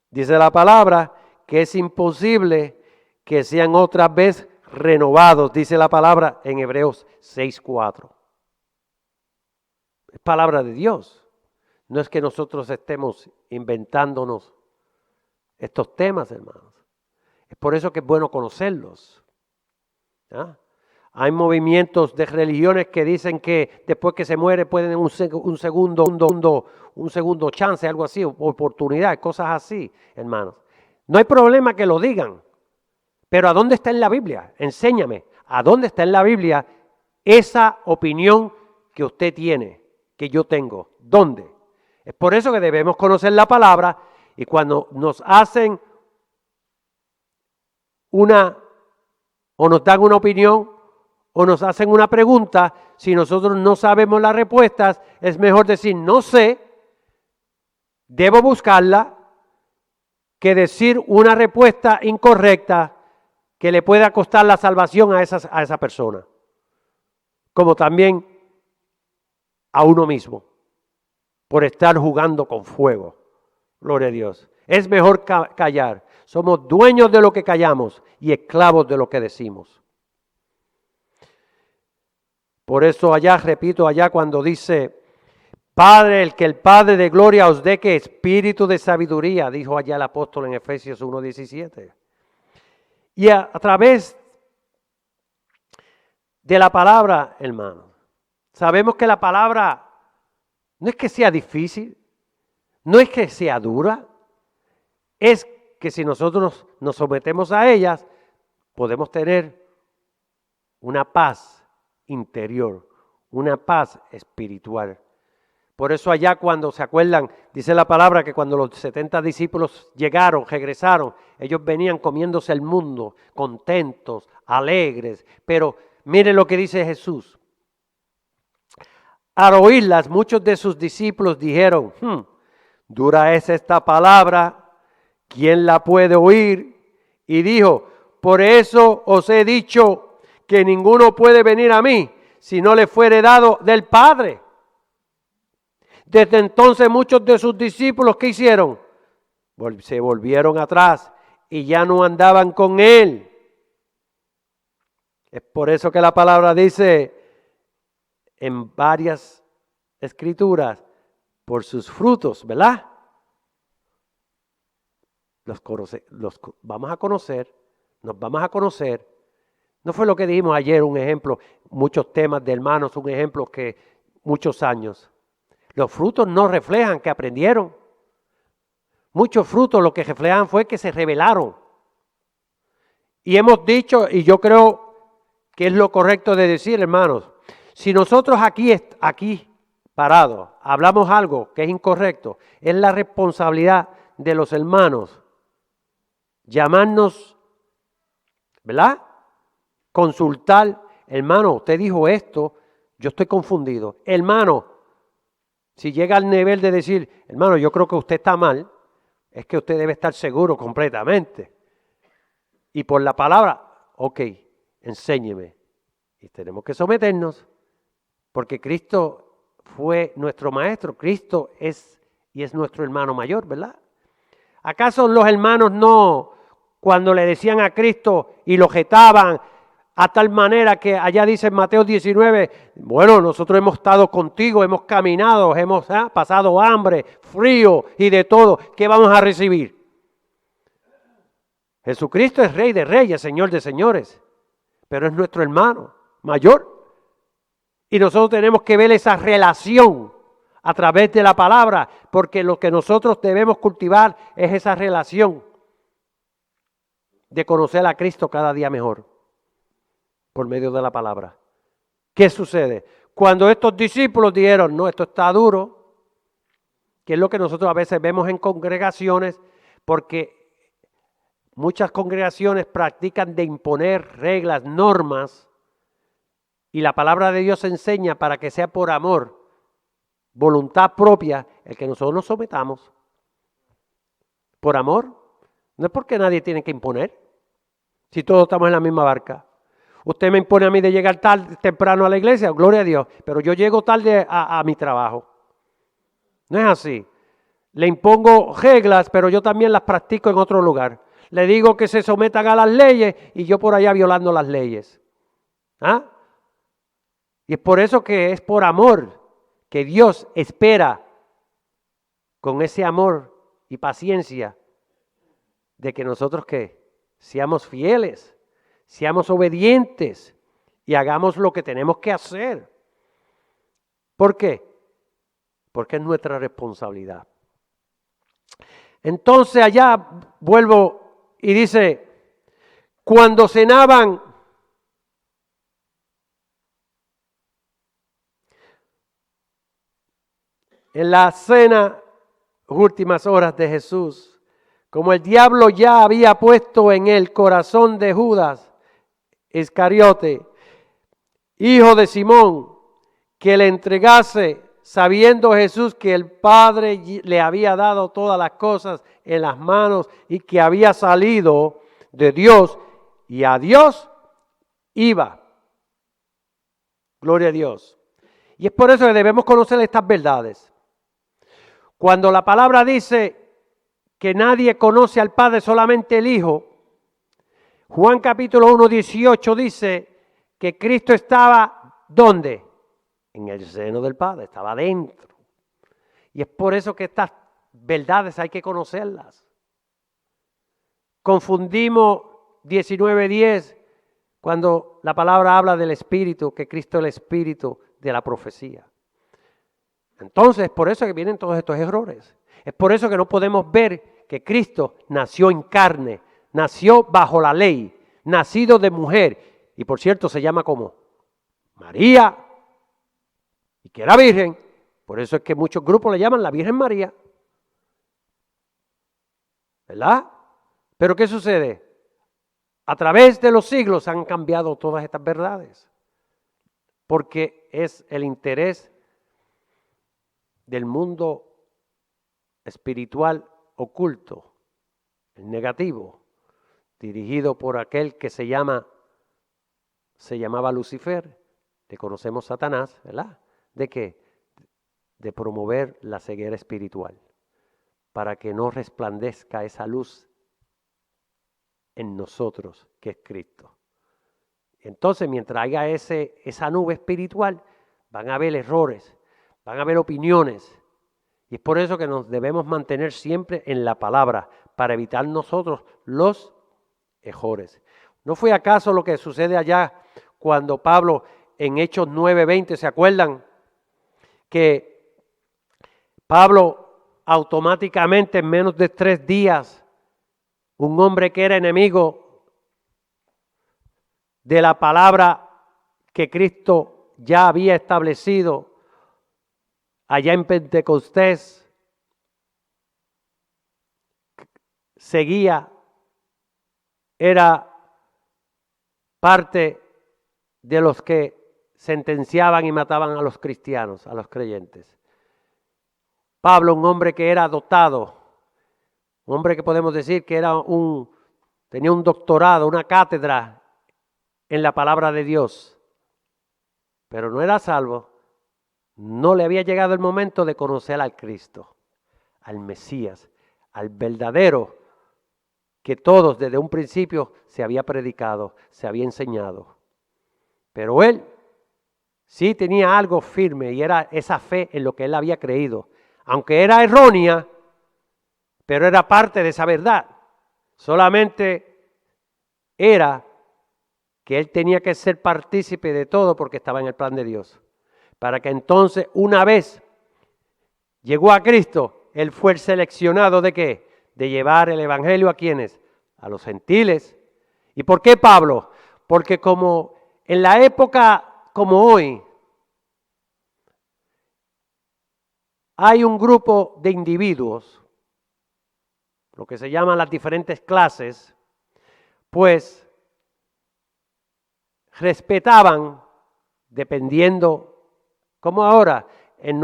dice la palabra que es imposible que sean otra vez renovados, dice la palabra en Hebreos 6:4. Es palabra de Dios. No es que nosotros estemos inventándonos estos temas, hermanos. Es por eso que es bueno conocerlos. ¿Ah? Hay movimientos de religiones que dicen que después que se muere pueden un segundo chance, algo así, oportunidad, cosas así, hermanos. No hay problema que lo digan, pero ¿a dónde está en la Biblia? Enséñame, ¿a dónde está en la Biblia esa opinión que usted tiene, que yo tengo? ¿Dónde? Es por eso que debemos conocer la palabra, y cuando nos hacen o nos dan una opinión, o nos hacen una pregunta, si nosotros no sabemos las respuestas, es mejor decir no sé, debo buscarla, que decir una respuesta incorrecta que le pueda costar la salvación a esa persona, como también a uno mismo, por estar jugando con fuego. Gloria a Dios. Es mejor callar. Somos dueños de lo que callamos y esclavos de lo que decimos. Por eso allá, repito, allá cuando dice, Padre, el que el Padre de gloria os dé que espíritu de sabiduría, dijo allá el apóstol en Efesios 1:17. Y a través de la palabra, hermano, sabemos que la palabra no es que sea difícil, no es que sea dura, es que si nosotros nos sometemos a ellas, podemos tener una paz interior, una paz espiritual. Por eso allá cuando se acuerdan, dice la palabra que cuando los 70 discípulos llegaron, regresaron, ellos venían comiéndose el mundo, contentos, alegres. Pero miren lo que dice Jesús. Al oírlas, muchos de sus discípulos dijeron, dura es esta palabra, ¿quién la puede oír? Y dijo, por eso os he dicho que ninguno puede venir a mí si no le fuere dado del Padre. Desde entonces muchos de sus discípulos, ¿qué hicieron? Se volvieron atrás y ya no andaban con él. Es por eso que la palabra dice en varias escrituras, por sus frutos, ¿verdad? Los vamos a conocer, nos vamos a conocer. No fue lo que dijimos ayer, un ejemplo, muchos temas de hermanos, un ejemplo que muchos años. Los frutos no reflejan que aprendieron. Muchos frutos lo que reflejan fue que se rebelaron. Y hemos dicho, y yo creo que es lo correcto de decir, hermanos, si nosotros aquí parados hablamos algo que es incorrecto, es la responsabilidad de los hermanos llamarnos, ¿verdad? Consultar, hermano, usted dijo esto, yo estoy confundido. Hermano, si llega al nivel de decir, hermano, yo creo que usted está mal, es que usted debe estar seguro completamente. Y por la palabra, ok, enséñeme. Y tenemos que someternos, porque Cristo fue nuestro maestro, Cristo es y es nuestro hermano mayor, ¿verdad? ¿Acaso los hermanos no, cuando le decían a Cristo y lo jetaban, a tal manera que allá dice en Mateo 19, bueno, nosotros hemos estado contigo, hemos caminado, hemos pasado hambre, frío y de todo, ¿qué vamos a recibir? Jesucristo es Rey de Reyes, Señor de Señores, pero es nuestro hermano mayor. Y nosotros tenemos que ver esa relación a través de la palabra, porque lo que nosotros debemos cultivar es esa relación de conocer a Cristo cada día mejor por medio de la palabra. ¿Qué sucede? Cuando estos discípulos dijeron, no, esto está duro, que es lo que nosotros a veces vemos en congregaciones, porque muchas congregaciones practican de imponer reglas, normas, y la palabra de Dios enseña para que sea por amor, voluntad propia, el que nosotros nos sometamos. Por amor, no es porque nadie tiene que imponer, si todos estamos en la misma barca. Usted me impone a mí de llegar tarde, temprano a la iglesia, gloria a Dios, pero yo llego tarde a mi trabajo. No es así. Le impongo reglas, pero yo también las practico en otro lugar. Le digo que se sometan a las leyes y yo por allá violando las leyes. ¿Ah? Y es por eso que es por amor que Dios espera con ese amor y paciencia de que nosotros que seamos fieles, seamos obedientes y hagamos lo que tenemos que hacer. ¿Por qué? Porque es nuestra responsabilidad. Entonces allá vuelvo y dice, cuando cenaban, en la cena, últimas horas de Jesús, como el diablo ya había puesto en el corazón de Judas Iscariote, hijo de Simón, que le entregase, sabiendo Jesús que el Padre le había dado todas las cosas en las manos y que había salido de Dios y a Dios iba. Gloria a Dios. Y es por eso que debemos conocer estas verdades. Cuando la palabra dice que nadie conoce al Padre, solamente el Hijo, Juan capítulo 1, 18 dice que Cristo estaba, ¿dónde? En el seno del Padre, estaba dentro. Y es por eso que estas verdades hay que conocerlas. Confundimos 19:10 cuando la palabra habla del Espíritu, que Cristo es el Espíritu de la profecía. Entonces, por eso que vienen todos estos errores. Es por eso que no podemos ver que Cristo nació en carne, nació bajo la ley, nacido de mujer. Y por cierto, se llama como María, y que era virgen. Por eso es que muchos grupos le llaman la Virgen María. ¿Verdad? Pero ¿qué sucede? A través de los siglos han cambiado todas estas verdades. Porque es el interés del mundo espiritual oculto, el negativo, dirigido por aquel que se llama se llamaba Lucifer, le conocemos Satanás, ¿verdad? ¿De qué? De promover la ceguera espiritual, para que no resplandezca esa luz en nosotros, que es Cristo. Entonces, mientras haya esa nube espiritual, van a haber errores, van a haber opiniones. Y es por eso que nos debemos mantener siempre en la palabra, para evitar nosotros los errores. ¿No fue acaso lo que sucede allá cuando Pablo en Hechos 9:20, ¿se acuerdan? Que Pablo automáticamente en menos de 3 días, un hombre que era enemigo de la palabra que Cristo ya había establecido allá en Pentecostés, seguía, era parte de los que sentenciaban y mataban a los cristianos, a los creyentes. Pablo, un hombre que era dotado, un hombre que podemos decir que tenía un doctorado, una cátedra en la palabra de Dios, pero no era salvo. No le había llegado el momento de conocer al Cristo, al Mesías, al verdadero, que todos desde un principio se había predicado, se había enseñado. Pero él sí tenía algo firme y era esa fe en lo que él había creído. Aunque era errónea, pero era parte de esa verdad. Solamente era que él tenía que ser partícipe de todo porque estaba en el plan de Dios. Para que entonces, una vez llegó a Cristo, él fue el seleccionado ¿de qué? De llevar el evangelio a ¿quiénes? A los gentiles. ¿Y por qué Pablo? Porque como en la época como hoy, hay un grupo de individuos, lo que se llaman las diferentes clases, pues respetaban, dependiendo, como ahora en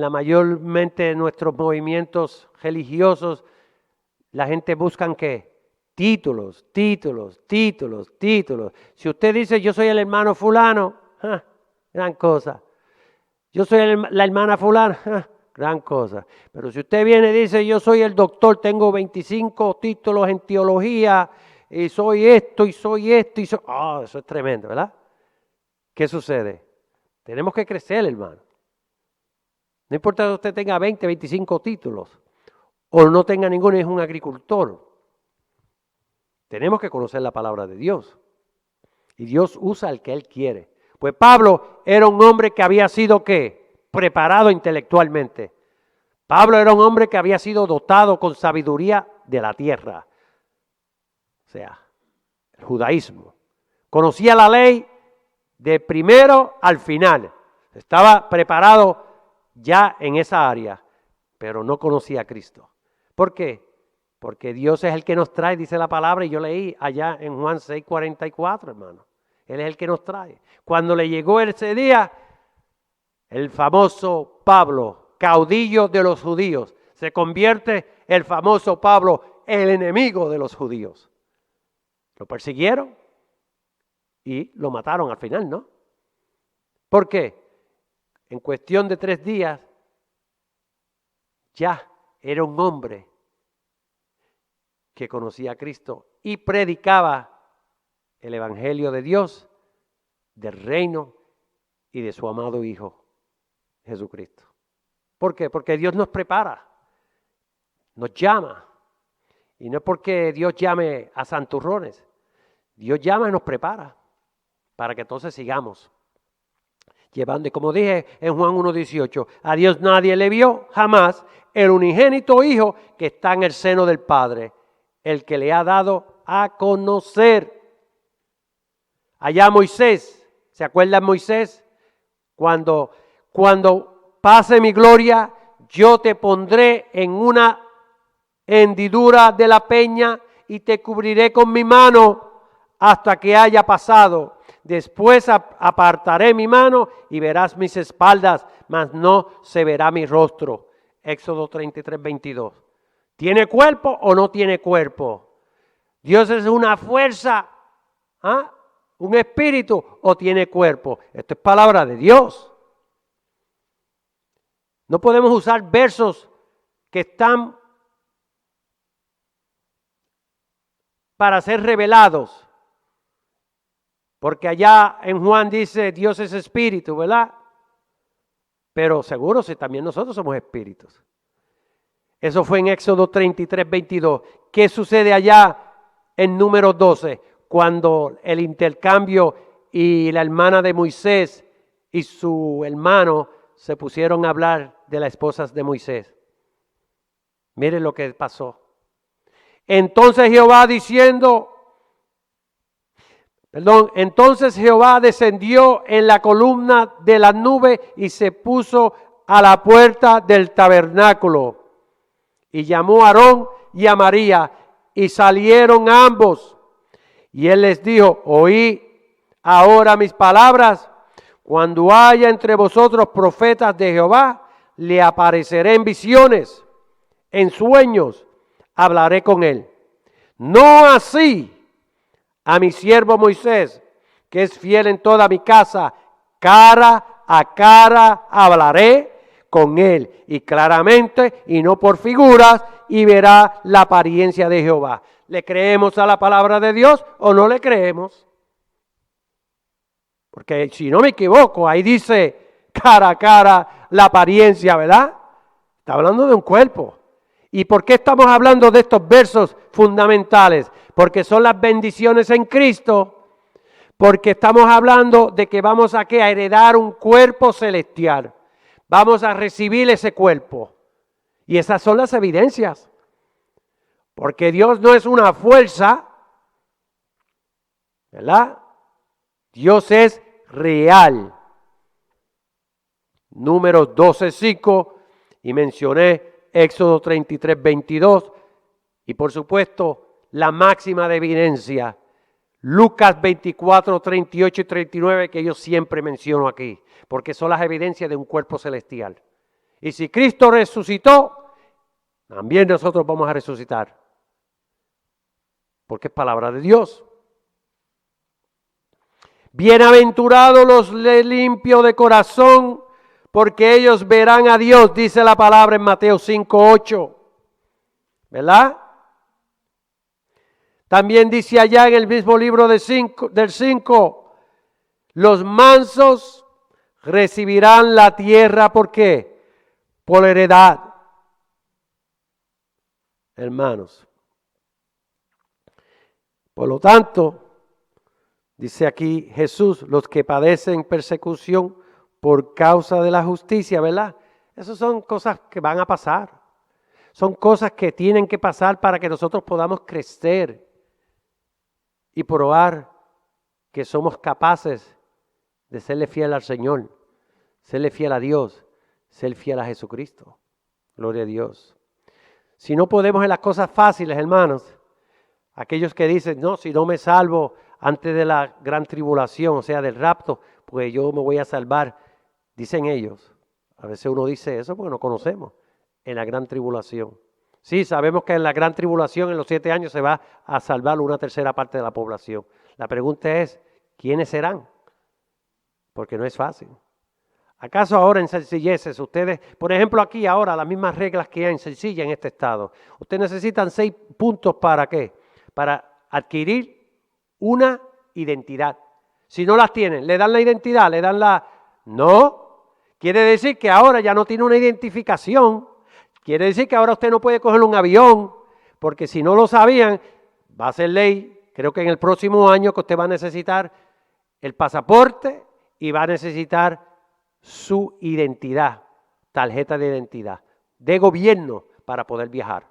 la mayormente de nuestros movimientos religiosos, la gente buscan ¿qué? Títulos. Si usted dice yo soy el hermano fulano, gran cosa. Yo soy la hermana fulana, gran cosa. Pero si usted viene y dice yo soy el doctor, tengo 25 títulos en teología, y soy esto, eso es tremendo, ¿verdad? ¿Qué sucede? Tenemos que crecer, hermano. No importa que usted tenga 20, 25 títulos, o no tenga ninguno, es un agricultor. Tenemos que conocer la palabra de Dios. Y Dios usa al que Él quiere. Pues Pablo era un hombre que había sido, ¿qué? Preparado intelectualmente. Pablo era un hombre que había sido dotado con sabiduría de la tierra. O sea, el judaísmo. Conocía la ley de primero al final. Estaba preparado ya en esa área, pero no conocía a Cristo. ¿Por qué? Porque Dios es el que nos trae, dice la palabra, y yo leí allá en Juan 6:44, hermano. Él es el que nos trae. Cuando le llegó ese día, el famoso Pablo, caudillo de los judíos, se convierte el famoso Pablo, el enemigo de los judíos. Lo persiguieron y lo mataron al final, ¿no? ¿Por qué? En cuestión de 3 días, ya era un hombre que conocía a Cristo y predicaba el evangelio de Dios, del reino y de su amado Hijo, Jesucristo. ¿Por qué? Porque Dios nos prepara, nos llama. Y no es porque Dios llame a santurrones. Dios llama y nos prepara para que entonces sigamos llevando. Y como dije en Juan 1:18, a Dios nadie le vio jamás, el unigénito Hijo que está en el seno del Padre, el que le ha dado a conocer. Allá Moisés, ¿se acuerdan Moisés? Cuando pase mi gloria, yo te pondré en una hendidura de la peña y te cubriré con mi mano hasta que haya pasado. Después apartaré mi mano y verás mis espaldas, mas no se verá mi rostro. Éxodo 33:22. ¿Tiene cuerpo o no tiene cuerpo? Dios es una fuerza, un espíritu o tiene cuerpo. Esto es palabra de Dios. No podemos usar versos que están para ser revelados. Porque allá en Juan dice Dios es espíritu, ¿verdad? Pero seguro si también nosotros somos espíritus. Eso fue en Éxodo 33, 22. ¿Qué sucede allá en Números 12? Cuando el intercambio y la hermana de Moisés y su hermano se pusieron a hablar de las esposas de Moisés. Miren lo que pasó. Entonces Jehová descendió en la columna de la nube y se puso a la puerta del tabernáculo. Y llamó a Aarón y a María, y salieron ambos. Y él les dijo, oí ahora mis palabras. Cuando haya entre vosotros profetas de Jehová, le apareceré en visiones, en sueños, hablaré con él. No así a mi siervo Moisés, que es fiel en toda mi casa, cara a cara hablaré con él, y claramente, y no por figuras, y verá la apariencia de Jehová. ¿Le creemos a la palabra de Dios o no le creemos? Porque si no me equivoco, ahí dice cara a cara la apariencia, ¿verdad? Está hablando de un cuerpo. ¿Y por qué estamos hablando de estos versos fundamentales? Porque son las bendiciones en Cristo, porque estamos hablando de que vamos a heredar un cuerpo celestial. Vamos a recibir ese cuerpo. Y esas son las evidencias. Porque Dios no es una fuerza, ¿verdad? Dios es real. Números 12:5 y mencioné Éxodo 33:22 y por supuesto la máxima de evidencia, Lucas 24:38 y 39 que yo siempre menciono aquí, porque son las evidencias de un cuerpo celestial. Y si Cristo resucitó, también nosotros vamos a resucitar, porque es palabra de Dios. Bienaventurados los limpios de corazón, porque ellos verán a Dios, dice la palabra en Mateo 5:8, ¿verdad? También dice allá en el mismo libro del 5, los mansos recibirán la tierra, ¿por qué? Por heredad. Hermanos. Por lo tanto, dice aquí Jesús, los que padecen persecución por causa de la justicia, ¿verdad? Esas son cosas que van a pasar. Son cosas que tienen que pasar para que nosotros podamos crecer y probar que somos capaces de serle fiel al Señor, serle fiel a Dios, ser fiel a Jesucristo. Gloria a Dios. Si no podemos en las cosas fáciles, hermanos, aquellos que dicen, no, si no me salvo antes de la gran tribulación, o sea, del rapto, pues yo me voy a salvar. Dicen ellos. A veces uno dice eso porque no conocemos. En la gran tribulación. Sí, sabemos que en la gran tribulación, en los 7 años, se va a salvar una tercera parte de la población. La pregunta es, ¿quiénes serán? Porque no es fácil. ¿Acaso ahora en sencilleces ustedes, por ejemplo aquí ahora, las mismas reglas que hay en sencilla en este estado, ustedes necesitan 6 puntos para qué? Para adquirir una identidad. Si no las tienen, le dan la identidad, le dan la... No, quiere decir que ahora ya no tiene una identificación. Quiere decir que ahora usted no puede coger un avión, porque si no lo sabían, va a ser ley, creo que en el próximo año que usted va a necesitar el pasaporte y va a necesitar su identidad, tarjeta de identidad, de gobierno para poder viajar.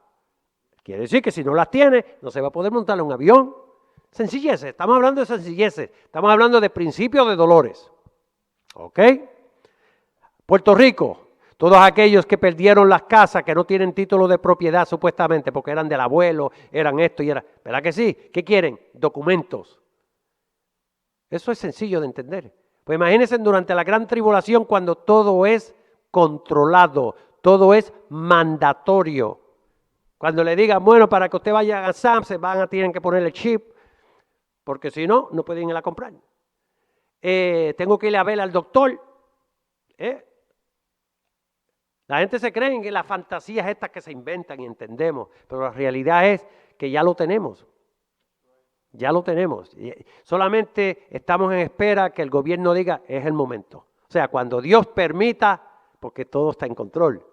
Quiere decir que si no las tiene, no se va a poder montar en un avión. Sencilleces, estamos hablando de sencilleces, estamos hablando de principios de dolores. ¿Ok? Puerto Rico. Todos aquellos que perdieron las casas, que no tienen título de propiedad supuestamente, porque eran del abuelo, eran esto y era... ¿Verdad que sí? ¿Qué quieren? Documentos. Eso es sencillo de entender. Pues imagínense durante la gran tribulación cuando todo es controlado, todo es mandatorio. Cuando le digan, bueno, para que usted vaya a SAM, se van a tener que poner el chip. porque si no, no pueden ir a comprar. Tengo que ir a ver al doctor. La gente se cree en las fantasías estas que se inventan y entendemos, pero la realidad es que ya lo tenemos. Ya lo tenemos. Solamente estamos en espera que el gobierno diga, es el momento. O sea, cuando Dios permita, porque todo está en control.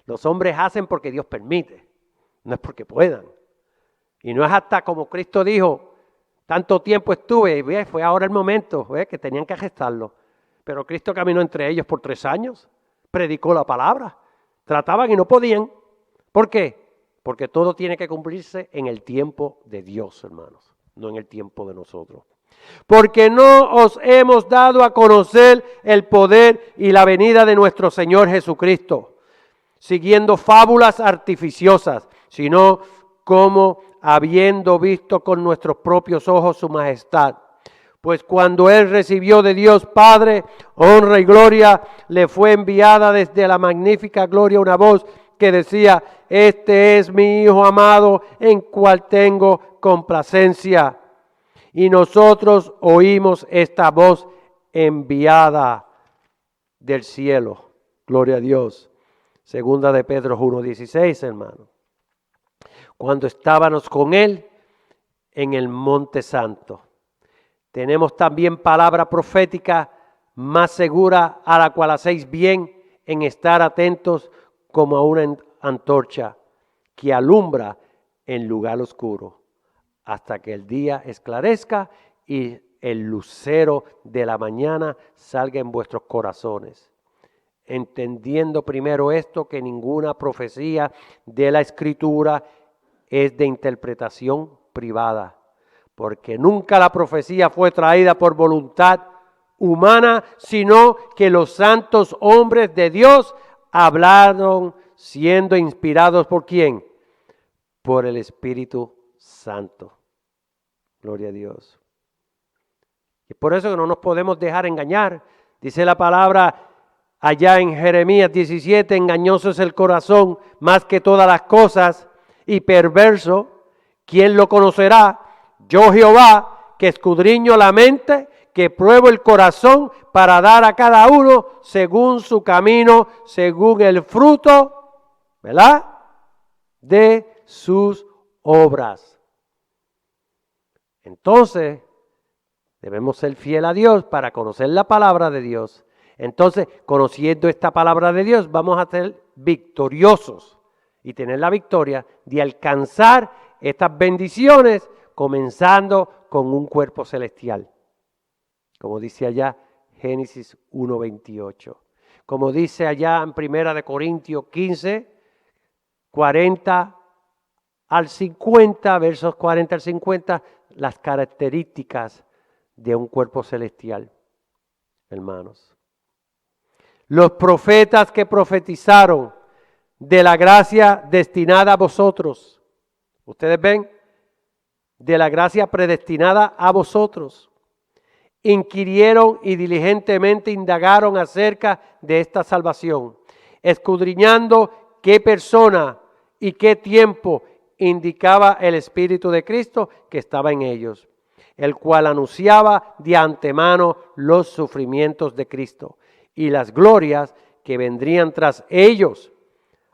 Los hombres hacen porque Dios permite, no es porque puedan. Y no es hasta como Cristo dijo, tanto tiempo estuve, y fue ahora el momento, que tenían que gestarlo. Pero Cristo caminó entre ellos por 3 años, predicó la palabra, trataban y no podían. ¿Por qué? Porque todo tiene que cumplirse en el tiempo de Dios, hermanos, no en el tiempo de nosotros. Porque no os hemos dado a conocer el poder y la venida de nuestro Señor Jesucristo, siguiendo fábulas artificiosas, sino como habiendo visto con nuestros propios ojos su majestad. Pues cuando Él recibió de Dios Padre honra y gloria, le fue enviada desde la magnífica gloria una voz que decía, este es mi Hijo amado, en cual tengo complacencia. Y nosotros oímos esta voz enviada del cielo. Gloria a Dios. Segunda de Pedro 1:16, hermano. Cuando estábamos con Él en el Monte Santo. Tenemos también palabra profética más segura a la cual hacéis bien en estar atentos como a una antorcha que alumbra en lugar oscuro hasta que el día esclarezca y el lucero de la mañana salga en vuestros corazones. Entendiendo primero esto, que ninguna profecía de la Escritura es de interpretación privada, porque nunca la profecía fue traída por voluntad humana, sino que los santos hombres de Dios hablaron siendo inspirados ¿por quién? Por el Espíritu Santo. Gloria a Dios. Y por eso que no nos podemos dejar engañar. Dice la palabra allá en Jeremías 17, engañoso es el corazón más que todas las cosas y perverso. ¿Quién lo conocerá? Yo Jehová, que escudriño la mente, que pruebo el corazón para dar a cada uno según su camino, según el fruto, ¿verdad? De sus obras. Entonces, debemos ser fiel a Dios para conocer la palabra de Dios. Entonces, conociendo esta palabra de Dios, vamos a ser victoriosos y tener la victoria de alcanzar estas bendiciones, comenzando con un cuerpo celestial. Como dice allá Génesis 1:28. Como dice allá en 1 Corintios 15, 40 al 50, versos 40 al 50, las características de un cuerpo celestial, hermanos. Los profetas que profetizaron de la gracia destinada a vosotros, ustedes ven, de la gracia predestinada a vosotros, inquirieron y diligentemente indagaron acerca de esta salvación, escudriñando qué persona y qué tiempo indicaba el Espíritu de Cristo que estaba en ellos, el cual anunciaba de antemano los sufrimientos de Cristo y las glorias que vendrían tras ellos.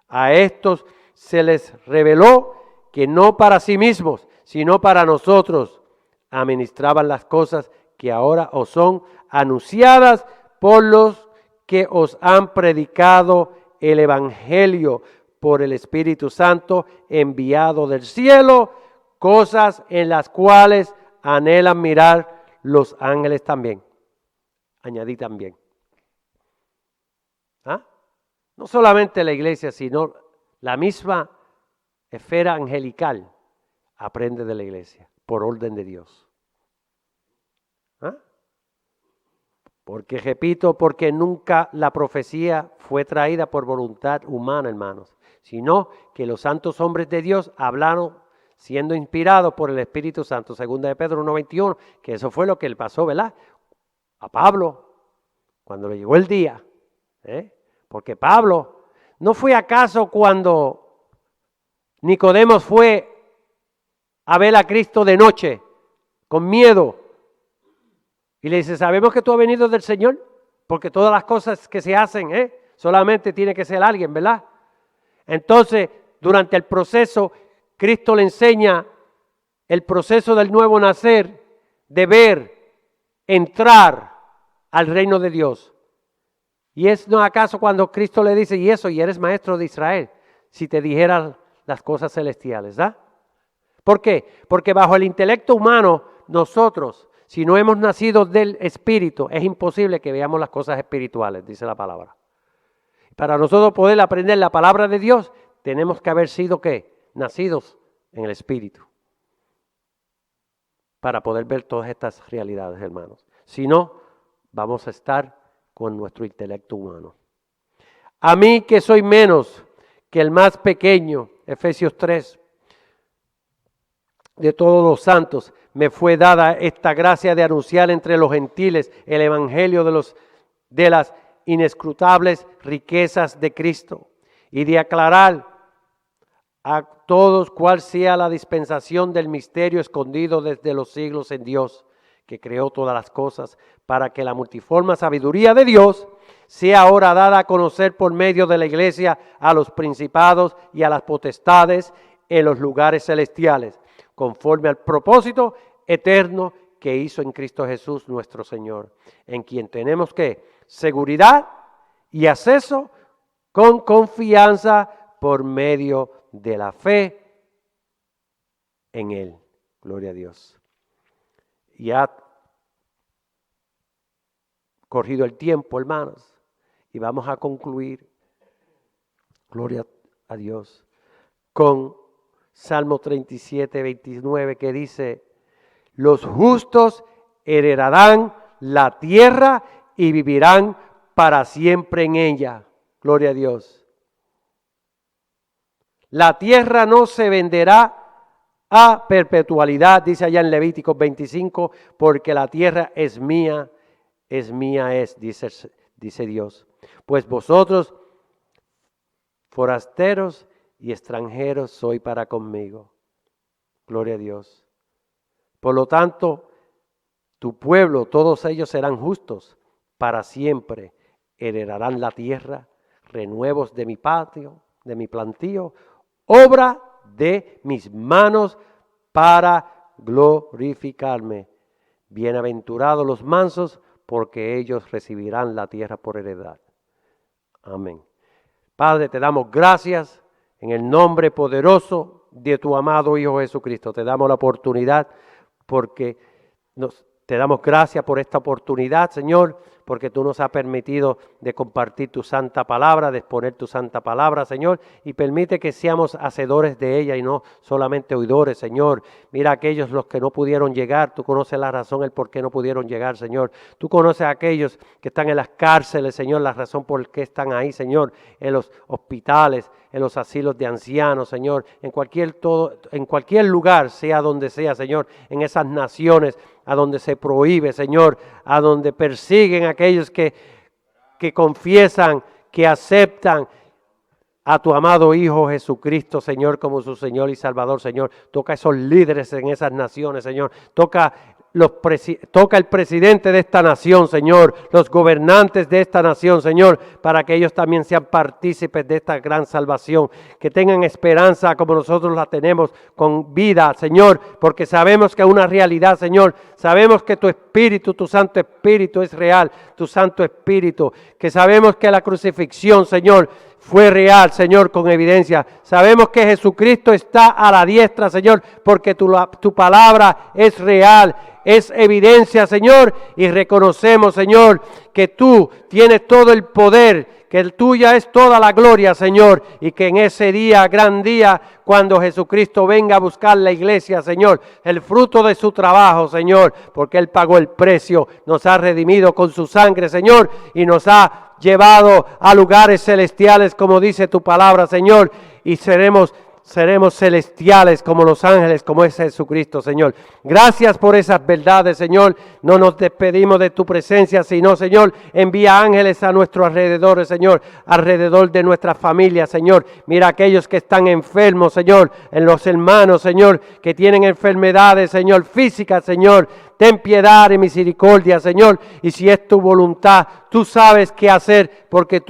A estos se les reveló que no para sí mismos, sino para nosotros, administraban las cosas que ahora os son anunciadas por los que os han predicado el Evangelio por el Espíritu Santo enviado del cielo, cosas en las cuales anhelan mirar los ángeles también. Añadí también. No solamente la iglesia, sino la misma esfera angelical aprende de la iglesia por orden de Dios. Porque, repito, porque nunca la profecía fue traída por voluntad humana, hermanos, sino que los santos hombres de Dios hablaron siendo inspirados por el Espíritu Santo. Segunda de Pedro 1:21, que eso fue lo que le pasó, ¿verdad? A Pablo, cuando le llegó el día. Porque Pablo, ¿no fue acaso cuando Nicodemos fue a ver a Cristo de noche? con miedo. Y le dice, sabemos que tú has venido del Señor, porque todas las cosas que se hacen, solamente tiene que ser alguien, ¿verdad? Entonces, durante el proceso, Cristo le enseña el proceso del nuevo nacer, de ver, entrar al reino de Dios. ¿Y es no acaso cuando Cristo le dice, y eres maestro de Israel, si te dijera las cosas celestiales, ¿da? ¿Por qué? Porque bajo el intelecto humano, nosotros, si no hemos nacido del Espíritu, es imposible que veamos las cosas espirituales, dice la palabra. Para nosotros poder aprender la palabra de Dios, tenemos que haber sido, ¿qué? Nacidos en el Espíritu. Para poder ver todas estas realidades, hermanos. Si no, vamos a estar con nuestro intelecto humano. A mí que soy menos que el más pequeño, Efesios 3, de todos los santos, me fue dada esta gracia de anunciar entre los gentiles el evangelio de las inescrutables riquezas de Cristo y de aclarar a todos cuál sea la dispensación del misterio escondido desde los siglos en Dios, que creó todas las cosas, para que la multiforme sabiduría de Dios sea ahora dada a conocer por medio de la iglesia a los principados y a las potestades en los lugares celestiales, conforme al propósito eterno que hizo en Cristo Jesús nuestro Señor, en quien tenemos que seguridad y acceso con confianza por medio de la fe en Él. Gloria a Dios. Ya corrido el tiempo, hermanos, y vamos a concluir, gloria a Dios, con Salmo 37, 29, que dice, los justos heredarán la tierra y vivirán para siempre en ella. Gloria a Dios. La tierra no se venderá a perpetualidad, dice allá en Levíticos 25, porque la tierra es mía, dice Dios. Pues vosotros, forasteros y extranjeros, sois para conmigo. Gloria a Dios. Por lo tanto, tu pueblo, todos ellos serán justos para siempre. Heredarán la tierra, renuevos de mi patio, de mi plantío, obra de mis manos para glorificarme. Bienaventurados los mansos, porque ellos recibirán la tierra por heredad. Amén. Padre, te damos gracias en el nombre poderoso de tu amado Hijo Jesucristo. Te damos la oportunidad porque te damos gracias por esta oportunidad, Señor, porque tú nos has permitido de compartir tu santa palabra, de exponer tu santa palabra, Señor, y permite que seamos hacedores de ella y no solamente oidores, Señor. Mira aquellos los que no pudieron llegar, tú conoces la razón, el por qué no pudieron llegar, Señor. Tú conoces a aquellos que están en las cárceles, Señor, la razón por qué están ahí, Señor, en los hospitales, en los asilos de ancianos, Señor, en cualquier lugar, sea donde sea, Señor, en esas naciones a donde se prohíbe, Señor, a donde persiguen a aquellos que confiesan, que aceptan a tu amado Hijo Jesucristo, Señor, como su Señor y Salvador, Señor. Toca a esos líderes en esas naciones, Señor. Toca el presidente de esta nación, Señor, los gobernantes de esta nación, Señor, para que ellos también sean partícipes de esta gran salvación, que tengan esperanza como nosotros la tenemos con vida, Señor, porque sabemos que es una realidad, Señor, sabemos que tu Espíritu, tu Santo Espíritu es real, tu Santo Espíritu, que sabemos que la crucifixión, Señor, fue real, Señor, con evidencia. Sabemos que Jesucristo está a la diestra, Señor, porque tu palabra es real, es evidencia, Señor, y reconocemos, Señor, que tú tienes todo el poder, que tuya es toda la gloria, Señor, y que en ese día, gran día, cuando Jesucristo venga a buscar la iglesia, Señor, el fruto de su trabajo, Señor, porque Él pagó el precio, nos ha redimido con su sangre, Señor, y nos ha llevado a lugares celestiales, como dice tu palabra, Señor, y seremos seremos celestiales como los ángeles, como es Jesucristo, Señor. Gracias por esas verdades, Señor. No nos despedimos de tu presencia, sino, Señor, envía ángeles a nuestros alrededores, Señor, alrededor de nuestra familia, Señor. Mira aquellos que están enfermos, Señor, en los hermanos, Señor, que tienen enfermedades, Señor, físicas, Señor. Ten piedad y misericordia, Señor. Y si es tu voluntad, tú sabes qué hacer, porque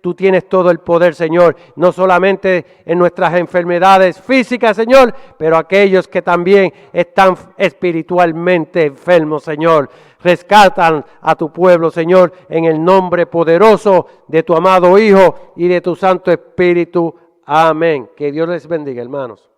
Tú tienes todo el poder, Señor, no solamente en nuestras enfermedades físicas, Señor, pero aquellos que también están espiritualmente enfermos, Señor. Rescatan a tu pueblo, Señor, en el nombre poderoso de tu amado Hijo y de tu Santo Espíritu. Amén. Que Dios les bendiga, hermanos.